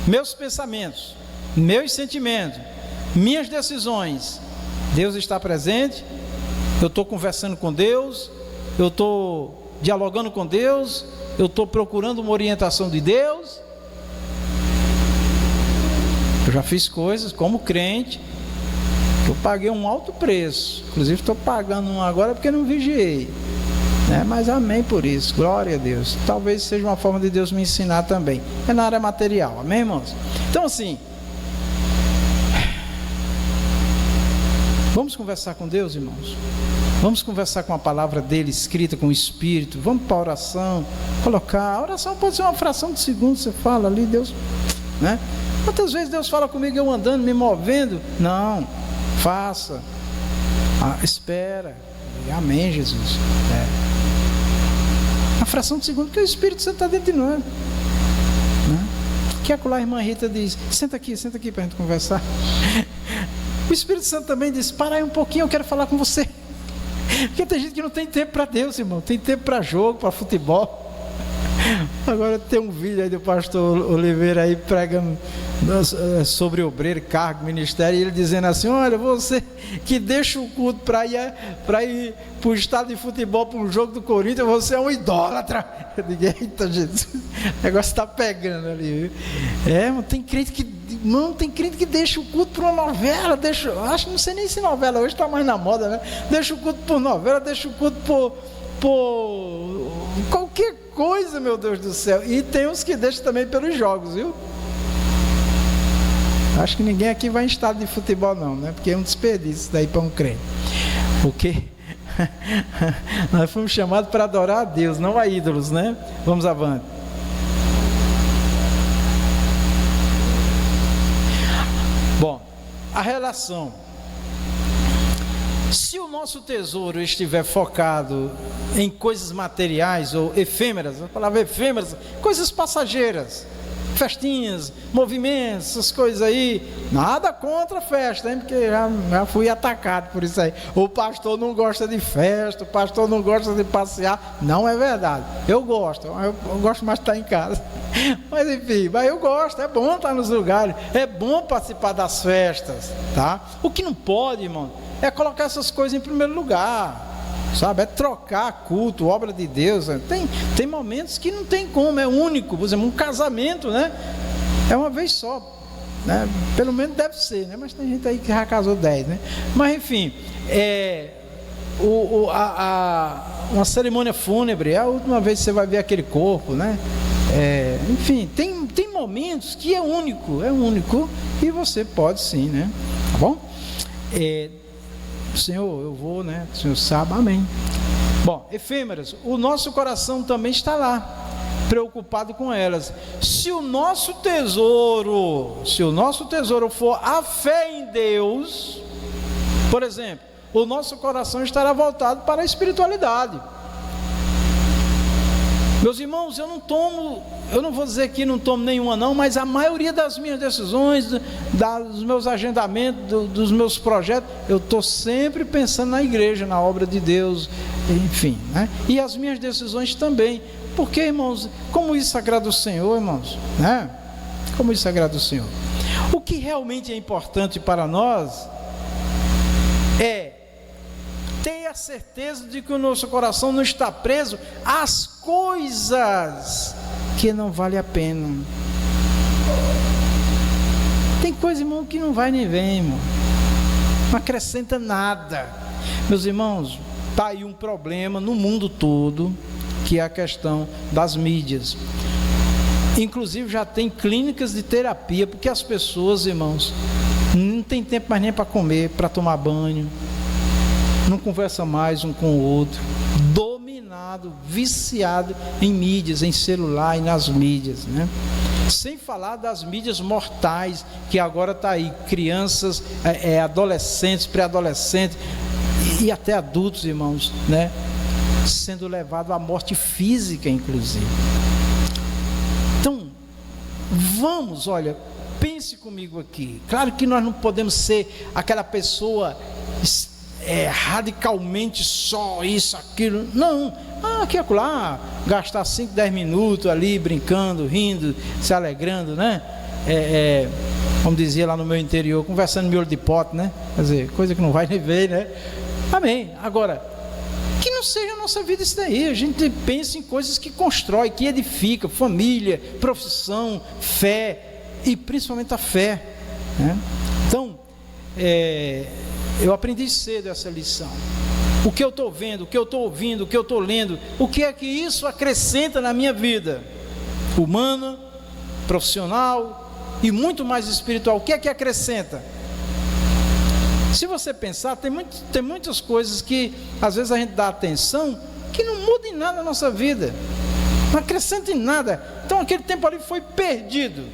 Meus pensamentos, meus sentimentos, minhas decisões, Deus está presente? Eu estou conversando com Deus? Eu estou dialogando com Deus? Eu estou procurando uma orientação de Deus? Eu já fiz coisas como crente, que eu paguei um alto preço, inclusive estou pagando um agora porque não vigiei, né? Mas amém por isso, glória a Deus. Talvez seja uma forma de Deus me ensinar também, é na área material, amém, irmãos? Então assim, vamos conversar com Deus, irmãos. Vamos conversar com a palavra dele, escrita com o Espírito. Vamos para a oração, colocar. A oração pode ser uma fração de segundo, você fala ali, Deus, né? Quantas vezes Deus fala comigo, eu andando, me movendo? Não, faça, espera. Amém, Jesus. A fração de segundo, porque o Espírito Santo está dentro de nós, né? Que acolá a irmã Rita diz, senta aqui para a gente conversar. O Espírito Santo também diz, para aí um pouquinho, eu quero falar com você. Porque tem gente que não tem tempo para Deus, irmão. Tem tempo para jogo, para futebol. Agora tem um vídeo aí do pastor Oliveira aí pregando sobre obreiro, cargo, ministério, e ele dizendo assim, olha, você que deixa o culto para ir para o estádio de futebol, para um jogo do Corinthians, você é um idólatra. Eu digo, eita Jesus, o negócio está pegando ali, viu? Tem crente que deixa o culto para uma novela, não sei nem se novela hoje está mais na moda, né? Deixa o culto por novela, deixa o culto por qualquer coisa, meu Deus do céu. E tem uns que deixam também pelos jogos, viu? Acho que ninguém aqui vai em estádio de futebol não, né? Porque é um desperdício daí para um crente. Porque nós fomos chamados para adorar a Deus, não a ídolos, né? Vamos avante. Bom, a relação Se o nosso tesouro estiver focado em coisas materiais ou efêmeras, a palavra efêmeras, coisas passageiras, festinhas, movimentos, essas coisas aí, nada contra a festa, hein? Porque já fui atacado por isso aí. O pastor não gosta de festa, o pastor não gosta de passear. Não é verdade. Eu gosto mais de estar em casa. Mas enfim, eu gosto, é bom estar nos lugares, é bom participar das festas, tá? O que não pode, irmão, é colocar essas coisas em primeiro lugar, sabe? É trocar culto, obra de Deus. Tem momentos que não tem como, é único. Por exemplo, um casamento, né? É uma vez só, né? Pelo menos deve ser, né? Mas tem gente aí que já casou 10, né? Mas enfim, uma cerimônia fúnebre é a última vez que você vai ver aquele corpo, né? Enfim, tem momentos que é único, e você pode sim, né? Tá bom? Senhor, eu vou, né? O Senhor sabe, amém. Bom, efêmeras, o nosso coração também está lá, preocupado com elas. Se o nosso tesouro for a fé em Deus, por exemplo, o nosso coração estará voltado para a espiritualidade. Meus irmãos, eu não vou dizer que não tomo nenhuma não, mas a maioria das minhas decisões, dos meus agendamentos, dos meus projetos, eu estou sempre pensando na igreja, na obra de Deus, enfim, né? E as minhas decisões também, porque, irmãos, como isso agrada o Senhor, irmãos, né? Como isso agrada o Senhor. O que realmente é importante para nós é ter a certeza de que o nosso coração não está preso às coisas que não vale a pena. Tem coisa, irmão, que não vai nem vem, irmão. Não acrescenta nada. Meus irmãos, está aí um problema no mundo todo, que é a questão das mídias. Inclusive já tem clínicas de terapia, porque as pessoas, irmãos, não tem tempo mais nem para comer, para tomar banho, não conversa mais um com o outro, dominado, viciado em mídias, em celular e nas mídias, né? Sem falar das mídias mortais, que agora está aí, crianças, adolescentes, pré-adolescentes e até adultos, irmãos, né? Sendo levado à morte física, inclusive. Então, vamos, olha, pense comigo aqui. Claro que nós não podemos ser aquela pessoa radicalmente só isso, aquilo, não, aqui e acolá, gastar 5, 10 minutos ali brincando, rindo, se alegrando, né? Como dizia lá no meu interior, conversando miolo de pote, né? Quer dizer, coisa que não vai nem ver, né? Amém. Agora, que não seja a nossa vida isso daí, a gente pensa em coisas que constrói, que edifica, família, profissão, fé, e principalmente a fé, né? Então, eu aprendi cedo essa lição. O que eu estou vendo, o que eu estou ouvindo, o que eu estou lendo, o que é que isso acrescenta na minha vida humana, profissional e muito mais espiritual? O que é que acrescenta? Se você pensar, tem muitas coisas que às vezes a gente dá atenção que não muda em nada a nossa vida, não acrescenta em nada. Então aquele tempo ali foi perdido.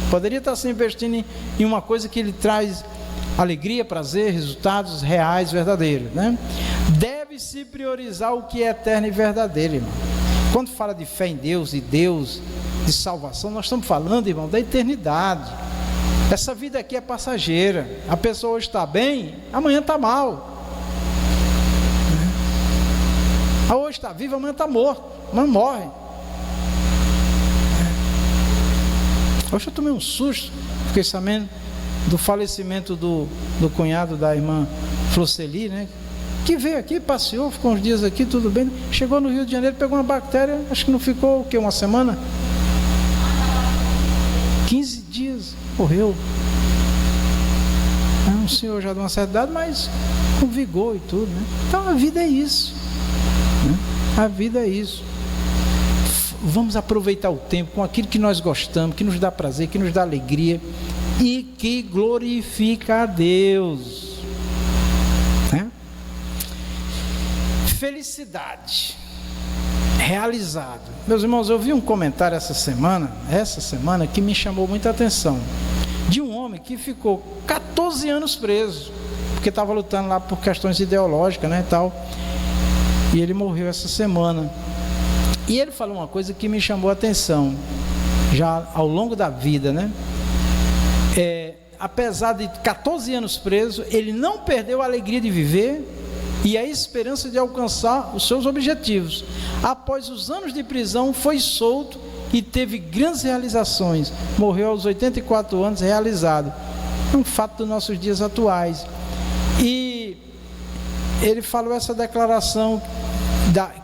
Poderia estar se investindo em uma coisa que lhe traz alegria, prazer, resultados reais, verdadeiros, né? Deve-se priorizar o que é eterno e verdadeiro, irmão. Quando fala de fé em Deus, de salvação, nós estamos falando, irmão, da eternidade. Essa vida aqui é passageira. A pessoa hoje está bem, amanhã está mal. Hoje está vivo, amanhã está morto, amanhã morre. Hoje eu tomei um susto, fiquei sabendo do falecimento do cunhado da irmã Floceli, né? Que veio aqui, passeou, ficou uns dias aqui, tudo bem. Chegou no Rio de Janeiro, pegou uma bactéria, acho que não ficou, uma semana? 15 dias, morreu. É um senhor já de uma certa idade, mas com vigor e tudo, né? Então a vida é isso, né? A vida é isso. Vamos aproveitar o tempo com aquilo que nós gostamos, que nos dá prazer, que nos dá alegria e que glorifica a Deus, né? Felicidade, realizado. Meus irmãos, eu vi um comentário essa semana que me chamou muita atenção, de um homem que ficou 14 anos preso. porque estava lutando lá por questões ideológicas, né, tal. E ele morreu essa semana. E ele falou uma coisa que me chamou a atenção, já ao longo da vida, né? Apesar de 14 anos preso, ele não perdeu a alegria de viver e a esperança de alcançar os seus objetivos. Após os anos de prisão, foi solto e teve grandes realizações. Morreu aos 84 anos realizado. É um fato dos nossos dias atuais. E ele falou essa declaração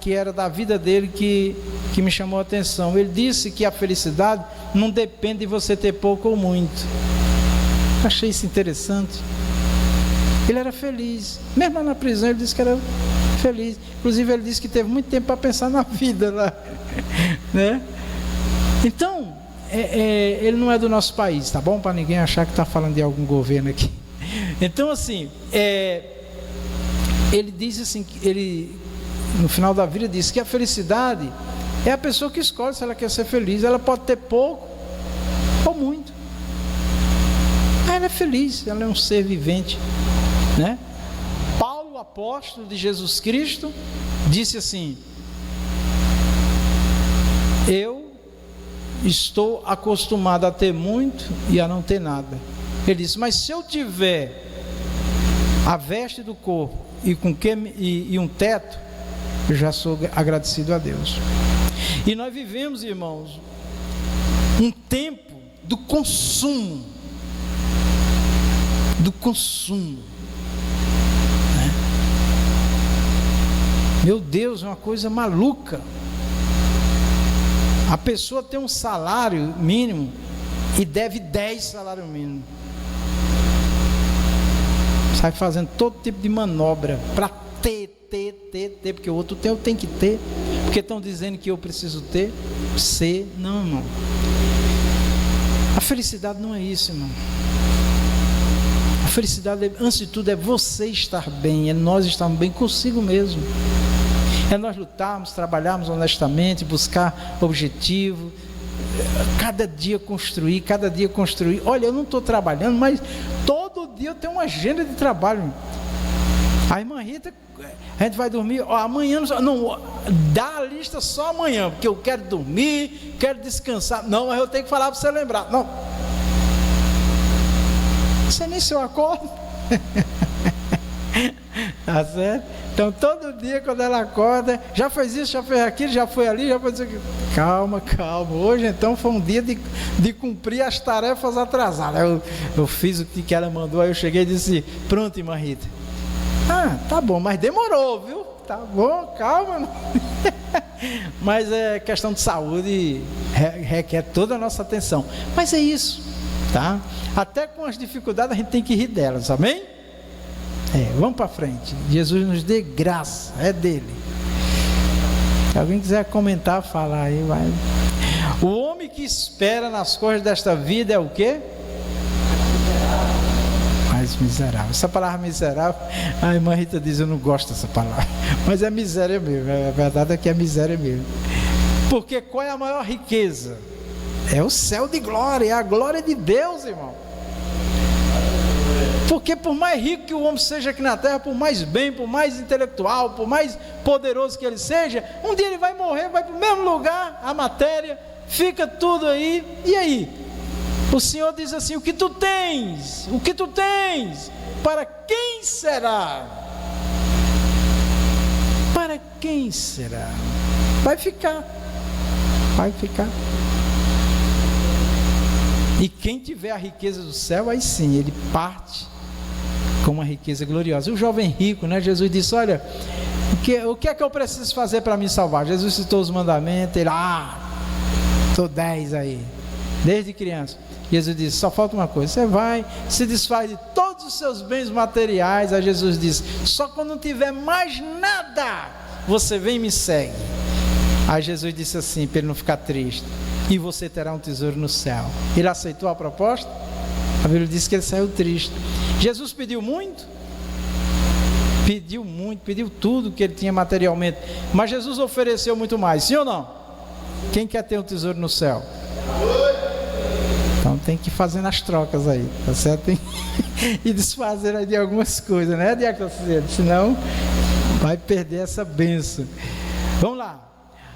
que era da vida dele que me chamou a atenção. Ele disse que a felicidade não depende de você ter pouco ou muito. Achei isso interessante. Ele era feliz, mesmo na prisão ele disse que era feliz. Inclusive ele disse que teve muito tempo para pensar na vida lá, né? Então, ele não é do nosso país, tá bom? Para ninguém achar que está falando de algum governo aqui. Então, assim, ele diz assim, ele no final da vida disse que a felicidade é a pessoa que escolhe se ela quer ser feliz. Ela pode ter pouco ou muito. Ela é feliz, ela é um ser vivente, né? Paulo, o apóstolo de Jesus Cristo, disse assim: eu estou acostumado a ter muito e a não ter nada. Ele disse: mas se eu tiver a veste do corpo e um teto, eu já sou agradecido a Deus. E nós vivemos, irmãos, um tempo do consumo, né? Meu Deus, é uma coisa maluca. A pessoa tem um salário mínimo e deve 10 salários mínimos. Sai fazendo todo tipo de manobra para ter, porque o outro tem, eu tenho que ter, porque estão dizendo que eu preciso ter. Não, irmão. A felicidade não é isso, irmão. A felicidade, antes de tudo, é você estar bem, é nós estarmos bem consigo mesmo. É nós lutarmos, trabalharmos honestamente, buscar objetivo, cada dia construir. Olha, eu não estou trabalhando, mas todo dia eu tenho uma agenda de trabalho. A irmã Rita, a gente vai dormir, amanhã, não, dá a lista só amanhã, porque eu quero dormir, quero descansar. Não, mas eu tenho que falar para você lembrar. Não, você nem se eu acordo. Tá certo? Então todo dia quando ela acorda, já fez isso, já fez aquilo, já foi ali, já foi isso aqui. Calma. Hoje então foi um dia de cumprir as tarefas atrasadas. Eu fiz o que ela mandou, aí eu cheguei e disse: pronto, irmã Rita. Tá bom, mas demorou, viu? Tá bom, calma. Mas é questão de saúde, requer toda a nossa atenção. Mas é isso, tá? Até com as dificuldades a gente tem que rir delas, amém? Vamos para frente. Jesus nos dê graça, é dele. Se alguém quiser comentar, falar aí, vai. O homem que espera nas coisas desta vida é o quê? Mais miserável. Essa palavra miserável, a irmã Rita diz: eu não gosto dessa palavra, mas é miséria mesmo. A verdade é que é miséria mesmo. Porque qual é a maior riqueza? É o céu de glória, é a glória de Deus, irmão. Porque por mais rico que o homem seja aqui na terra, por mais bem, por mais intelectual, por mais poderoso que ele seja, um dia ele vai morrer, vai para o mesmo lugar, a matéria, fica tudo aí. E aí? O Senhor diz assim: o que tu tens, para quem será? Para quem será? Vai ficar. E quem tiver a riqueza do céu, aí sim, ele parte com uma riqueza gloriosa. O jovem rico, né? Jesus disse: olha, o que é que eu preciso fazer para me salvar? Jesus citou os mandamentos. Ele, estou 10 aí, desde criança. Jesus disse: só falta uma coisa, você vai, se desfaz de todos os seus bens materiais. Aí Jesus disse: só quando não tiver mais nada, você vem e me segue. Aí Jesus disse assim, para ele não ficar triste: e você terá um tesouro no céu. Ele aceitou a proposta? A Bíblia diz que ele saiu triste. Jesus pediu muito? Pediu muito, pediu tudo que ele tinha materialmente, mas Jesus ofereceu muito mais, sim ou não? Quem quer ter um tesouro no céu? Então tem que ir fazendo as trocas aí, tá certo? e desfazer de algumas coisas, né, Diácono Cielo? Senão vai perder essa bênção. Vamos lá.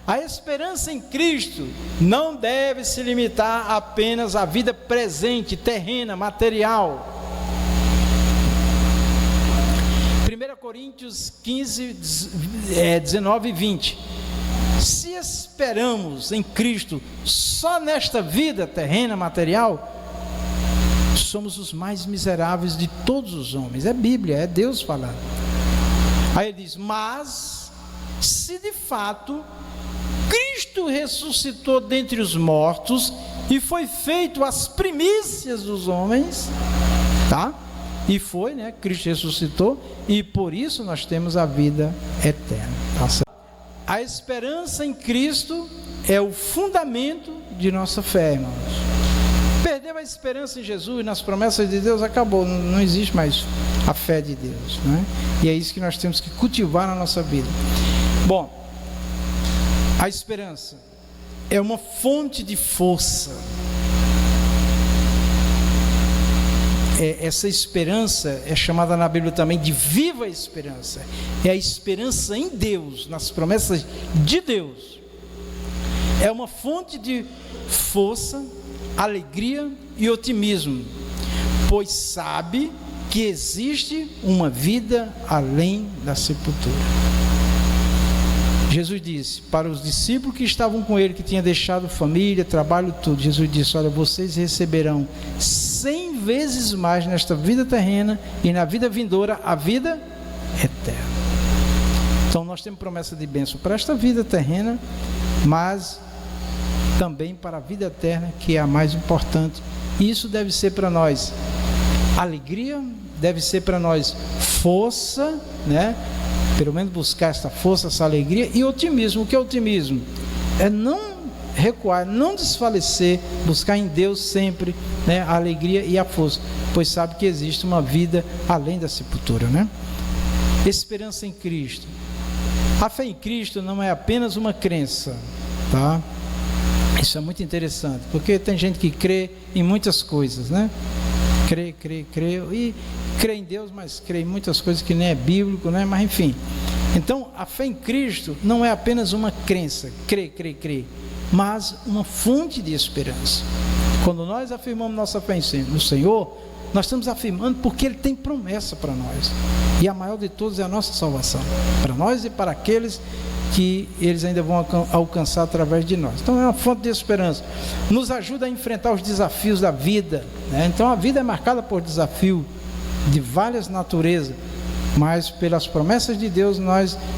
A esperança em Cristo não deve se limitar apenas à vida presente, terrena, material. 1 Coríntios 15, 19 e 20. Se esperamos em Cristo só nesta vida terrena, material, somos os mais miseráveis de todos os homens. É Bíblia, é Deus falando. Aí ele diz: mas se de fato Cristo ressuscitou dentre os mortos e foi feito as primícias dos homens, tá? E foi, né? Cristo ressuscitou e por isso nós temos a vida eterna. Tá certo? A esperança em Cristo é o fundamento de nossa fé, irmãos. Perdeu a esperança em Jesus e nas promessas de Deus, acabou, não existe mais a fé de Deus, né? E é isso que nós temos que cultivar na nossa vida. Bom, a esperança é uma fonte de força. Essa esperança é chamada na Bíblia também de viva esperança. É a esperança em Deus, nas promessas de Deus. É uma fonte de força, alegria e otimismo, pois sabe que existe uma vida além da sepultura. Jesus disse para os discípulos que estavam com ele, que tinham deixado família, trabalho, tudo. Jesus disse: olha, vocês receberão 100 vezes mais nesta vida terrena e na vida vindoura a vida eterna. Então nós temos promessa de bênção para esta vida terrena, mas também para a vida eterna, que é a mais importante. E isso deve ser para nós alegria, deve ser para nós força, né? Pelo menos buscar essa força, essa alegria e otimismo. O que é otimismo? É não recuar, não desfalecer, buscar em Deus sempre, né, a alegria e a força, pois sabe que existe uma vida além da sepultura, né? Esperança em Cristo. A fé em Cristo não é apenas uma crença, tá? Isso é muito interessante, porque tem gente que crê em muitas coisas, né? Crê e crê em Deus, mas crê em muitas coisas que nem é bíblico, né? Mas enfim. Então, a fé em Cristo não é apenas uma crença, crê, mas uma fonte de esperança. Quando nós afirmamos nossa fé no Senhor, nós estamos afirmando porque Ele tem promessa para nós. E a maior de todas é a nossa salvação, para nós e para aqueles que eles ainda vão alcançar através de nós. Então é uma fonte de esperança, nos ajuda a enfrentar os desafios da vida, né? Então a vida é marcada por desafio de várias naturezas, mas pelas promessas de Deus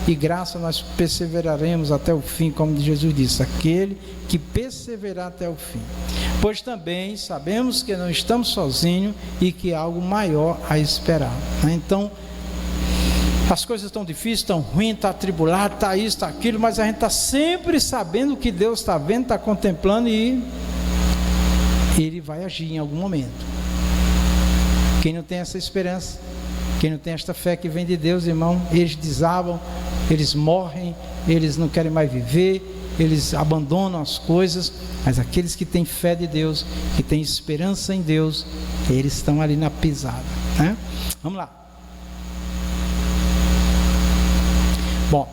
e graça nós perseveraremos até o fim, como Jesus disse: aquele que perseverar até o fim. Pois também sabemos que não estamos sozinhos e que há algo maior a esperar, né? Então as coisas estão difíceis, estão ruins, está atribulado, está isso, está aquilo, mas a gente está sempre sabendo que Deus está vendo, está contemplando e Ele vai agir em algum momento. Quem não tem essa esperança, quem não tem esta fé que vem de Deus, irmão, eles desabam, eles morrem, eles não querem mais viver, eles abandonam as coisas. Mas aqueles que têm fé de Deus, que têm esperança em Deus, eles estão ali na pisada, né? Vamos lá. Bom,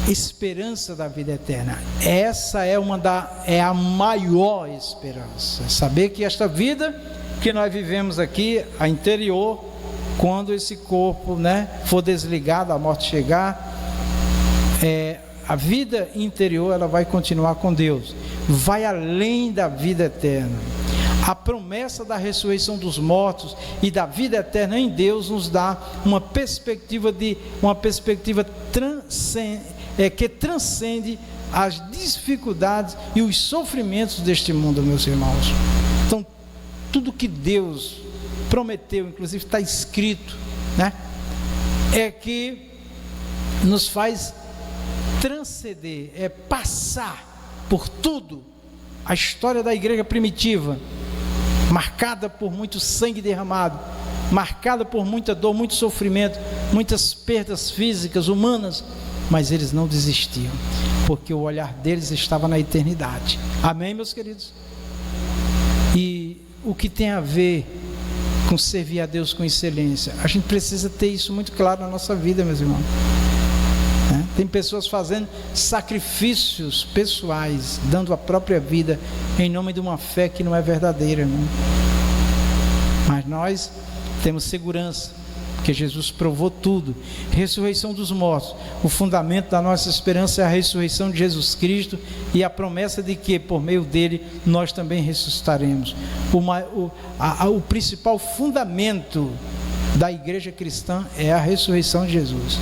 esperança da vida eterna. Essa é a maior esperança. Saber que esta vida que nós vivemos aqui, a interior, quando esse corpo, né, for desligado, a morte chegar, a vida interior ela vai continuar com Deus. Vai além da vida eterna. A promessa da ressurreição dos mortos e da vida eterna em Deus nos dá uma perspectiva que transcende as dificuldades e os sofrimentos deste mundo, meus irmãos. Então, tudo que Deus prometeu, inclusive está escrito, né, é que nos faz transcender, passar por tudo. A história da igreja primitiva, marcada por muito sangue derramado, marcada por muita dor, muito sofrimento, muitas perdas físicas, humanas, mas eles não desistiam, porque o olhar deles estava na eternidade. Amém, meus queridos? E o que tem a ver com servir a Deus com excelência. A gente precisa ter isso muito claro na nossa vida, meus irmãos. Tem pessoas fazendo sacrifícios pessoais, dando a própria vida em nome de uma fé que não é verdadeira, irmão. Mas nós temos segurança, porque Jesus provou tudo. Ressurreição dos mortos, o fundamento da nossa esperança é a ressurreição de Jesus Cristo e a promessa de que por meio dele nós também ressuscitaremos. O principal fundamento da igreja cristã é a ressurreição de Jesus.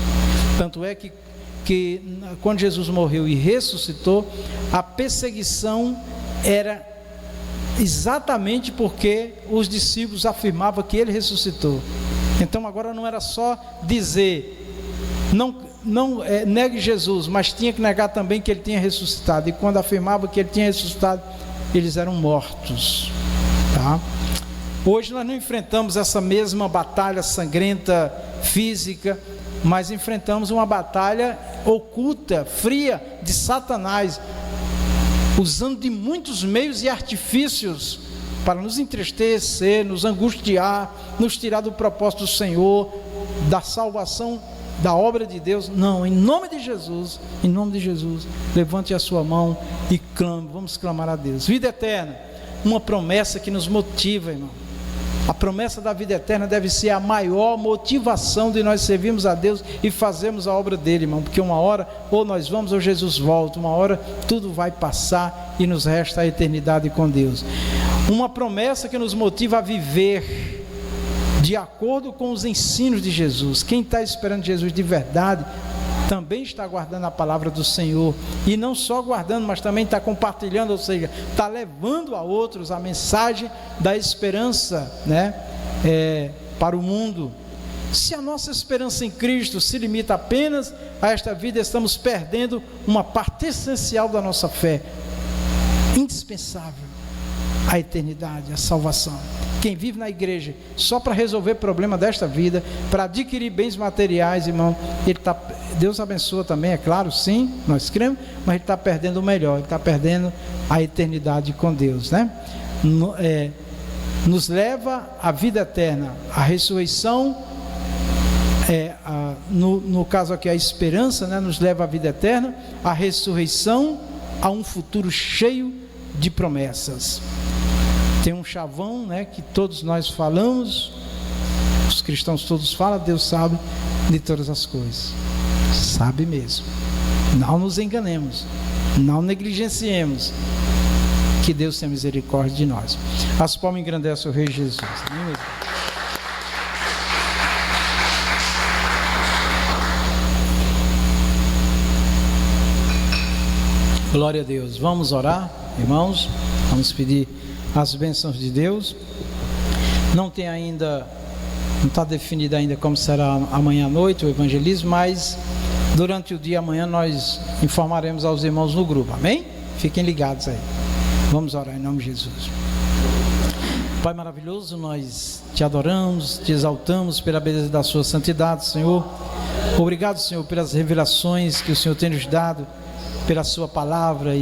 Tanto é que quando Jesus morreu e ressuscitou, a perseguição era exatamente porque os discípulos afirmavam que ele ressuscitou. Então agora não era só dizer, não negue Jesus, mas tinha que negar também que ele tinha ressuscitado. E quando afirmava que ele tinha ressuscitado, eles eram mortos, tá? Hoje nós não enfrentamos essa mesma batalha sangrenta física, mas enfrentamos uma batalha oculta, fria, de Satanás, usando de muitos meios e artifícios para nos entristecer, nos angustiar, nos tirar do propósito do Senhor, da salvação, da obra de Deus. Não, em nome de Jesus, levante a sua mão e clame, vamos clamar a Deus. Vida eterna, uma promessa que nos motiva, irmão. A promessa da vida eterna deve ser a maior motivação de nós servirmos a Deus e fazermos a obra dele, irmão, porque uma hora ou nós vamos ou Jesus volta, uma hora tudo vai passar e nos resta a eternidade com Deus. Uma promessa que nos motiva a viver de acordo com os ensinos de Jesus. Quem está esperando Jesus de verdade também está guardando a palavra do Senhor, e não só guardando, mas também está compartilhando, ou seja, está levando a outros a mensagem da esperança, para o mundo. Se a nossa esperança em Cristo se limita apenas a esta vida, estamos perdendo uma parte essencial da nossa fé, indispensável, a eternidade, a salvação. Quem vive na igreja só para resolver problema desta vida, para adquirir bens materiais, irmão, Deus abençoa também, é claro, sim, nós cremos, mas ele está perdendo o melhor, ele está perdendo a eternidade com Deus, nos leva à vida eterna, a ressurreição, no caso aqui a esperança, nos leva à vida eterna, a ressurreição, a um futuro cheio de promessas. Tem um chavão, que todos nós falamos, os cristãos todos falam, Deus sabe de todas as coisas, sabe mesmo. Não nos enganemos, não negligenciemos, que Deus tenha misericórdia de nós. As palmas engrandecem o Rei Jesus. Amém. Glória a Deus. Vamos orar, irmãos, vamos pedir as bênçãos de Deus. Não está definido ainda como será amanhã à noite o evangelismo, mas durante o dia amanhã nós informaremos aos irmãos no grupo, amém? Fiquem ligados aí. Vamos orar em nome de Jesus. Pai maravilhoso, nós te adoramos, te exaltamos pela beleza da sua santidade, Senhor. Obrigado, Senhor, pelas revelações que o Senhor tem nos dado, pela sua palavra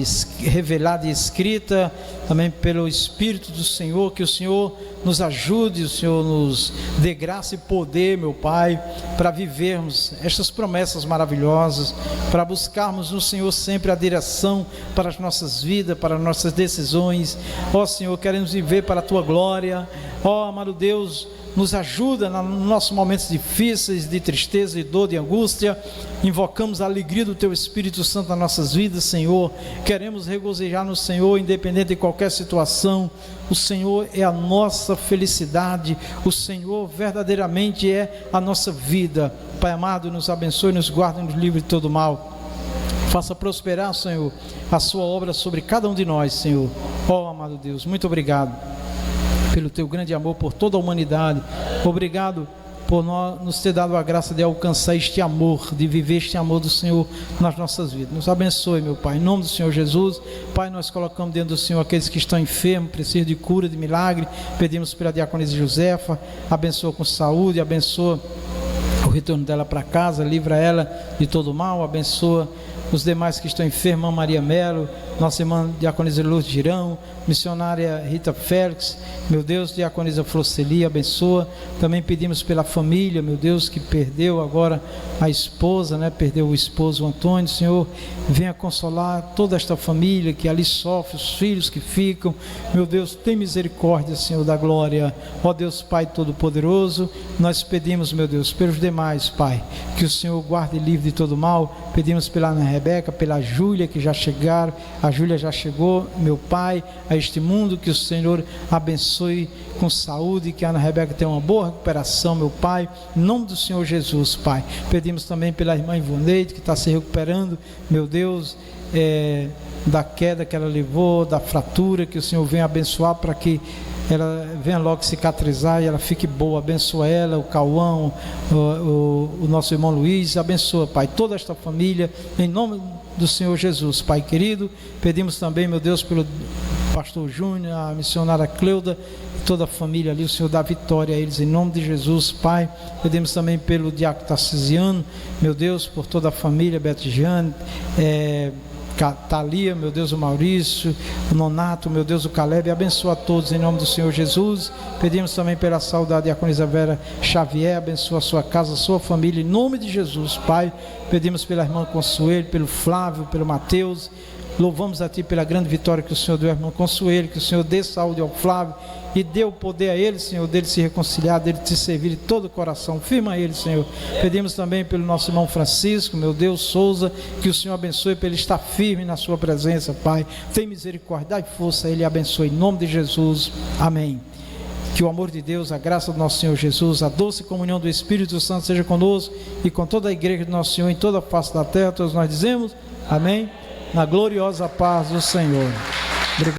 revelada e escrita, também pelo Espírito do Senhor, que o Senhor nos ajude, o Senhor nos dê graça e poder, meu Pai, para vivermos estas promessas maravilhosas, para buscarmos no Senhor sempre a direção para as nossas vidas, para as nossas decisões. Ó Senhor, queremos viver para a Tua glória. Ó amado Deus, nos ajuda nos nossos momentos difíceis, de tristeza, de dor, de angústia. Invocamos a alegria do Teu Espírito Santo nas nossas vidas, Senhor. Queremos regozijar no Senhor, independente de qualquer situação. O Senhor é a nossa felicidade, o Senhor verdadeiramente é a nossa vida. Pai amado, nos abençoe, nos guarde e nos livre de todo mal. Faça prosperar, Senhor, a sua obra sobre cada um de nós, Senhor. Ó amado Deus, muito obrigado pelo Teu grande amor por toda a humanidade. Obrigado por nos ter dado a graça de alcançar este amor, de viver este amor do Senhor nas nossas vidas. Nos abençoe, meu Pai, em nome do Senhor Jesus. Pai, nós colocamos dentro do Senhor aqueles que estão enfermos, precisam de cura, de milagre. Pedimos pela diaconisa Josefa, abençoa com saúde, abençoa o retorno dela para casa, livra ela de todo mal, abençoa os demais que estão enfermos, Maria Melo, nossa irmã diaconisa Lourdes Girão, missionária Rita Félix, meu Deus, diaconisa Floceli, abençoa. Também pedimos pela família, meu Deus, que perdeu agora a esposa, né? Perdeu o esposo Antônio. Senhor, venha consolar toda esta família que ali sofre, os filhos que ficam. Meu Deus, tem misericórdia, Senhor da glória. Ó Deus Pai Todo-Poderoso, nós pedimos, meu Deus, pelos demais, Pai, que o Senhor guarde livre de todo mal. Pedimos pela Ana Rebeca, pela Júlia, que já chegaram. A Júlia já chegou, meu Pai, a este mundo, que o Senhor abençoe com saúde, que a Ana Rebeca tenha uma boa recuperação, meu Pai, em nome do Senhor Jesus, Pai. Pedimos também pela irmã Ivoneide, que está se recuperando, meu Deus, da queda que ela levou, da fratura, que o Senhor venha abençoar para que ela venha logo cicatrizar e ela fique boa. Abençoa ela, o Cauã, o nosso irmão Luiz, abençoa, Pai, toda esta família, em nome do Senhor Jesus, Pai querido. Pedimos também, meu Deus, pelo pastor Júnior, a missionária Cleuda, toda a família ali, o Senhor dá vitória a eles, em nome de Jesus, Pai. Pedimos também pelo diácono Tarcisiano, meu Deus, por toda a família, Betjane, Thalia, meu Deus, o Maurício, o Nonato, meu Deus, o Caleb, abençoa a todos em nome do Senhor Jesus. Pedimos também pela saúde da diaconisa Vera Xavier, abençoa a sua casa, a sua família, em nome de Jesus, Pai. Pedimos pela irmã Consuelo, pelo Flávio, pelo Mateus. Louvamos a Ti pela grande vitória que o Senhor deu ao irmão Consuelo, que o Senhor dê saúde ao Flávio e dê o poder a ele, Senhor, dele se reconciliar, dele te servir de todo o coração. Firma ele, Senhor. Pedimos também pelo nosso irmão Francisco, meu Deus, Souza, que o Senhor abençoe para ele estar firme na sua presença, Pai. Tem misericórdia, dá força a ele, abençoe, em nome de Jesus, amém. Que o amor de Deus, a graça do nosso Senhor Jesus, a doce comunhão do Espírito Santo seja conosco e com toda a igreja do nosso Senhor em toda a face da terra. Todos nós dizemos, amém, na gloriosa paz do Senhor.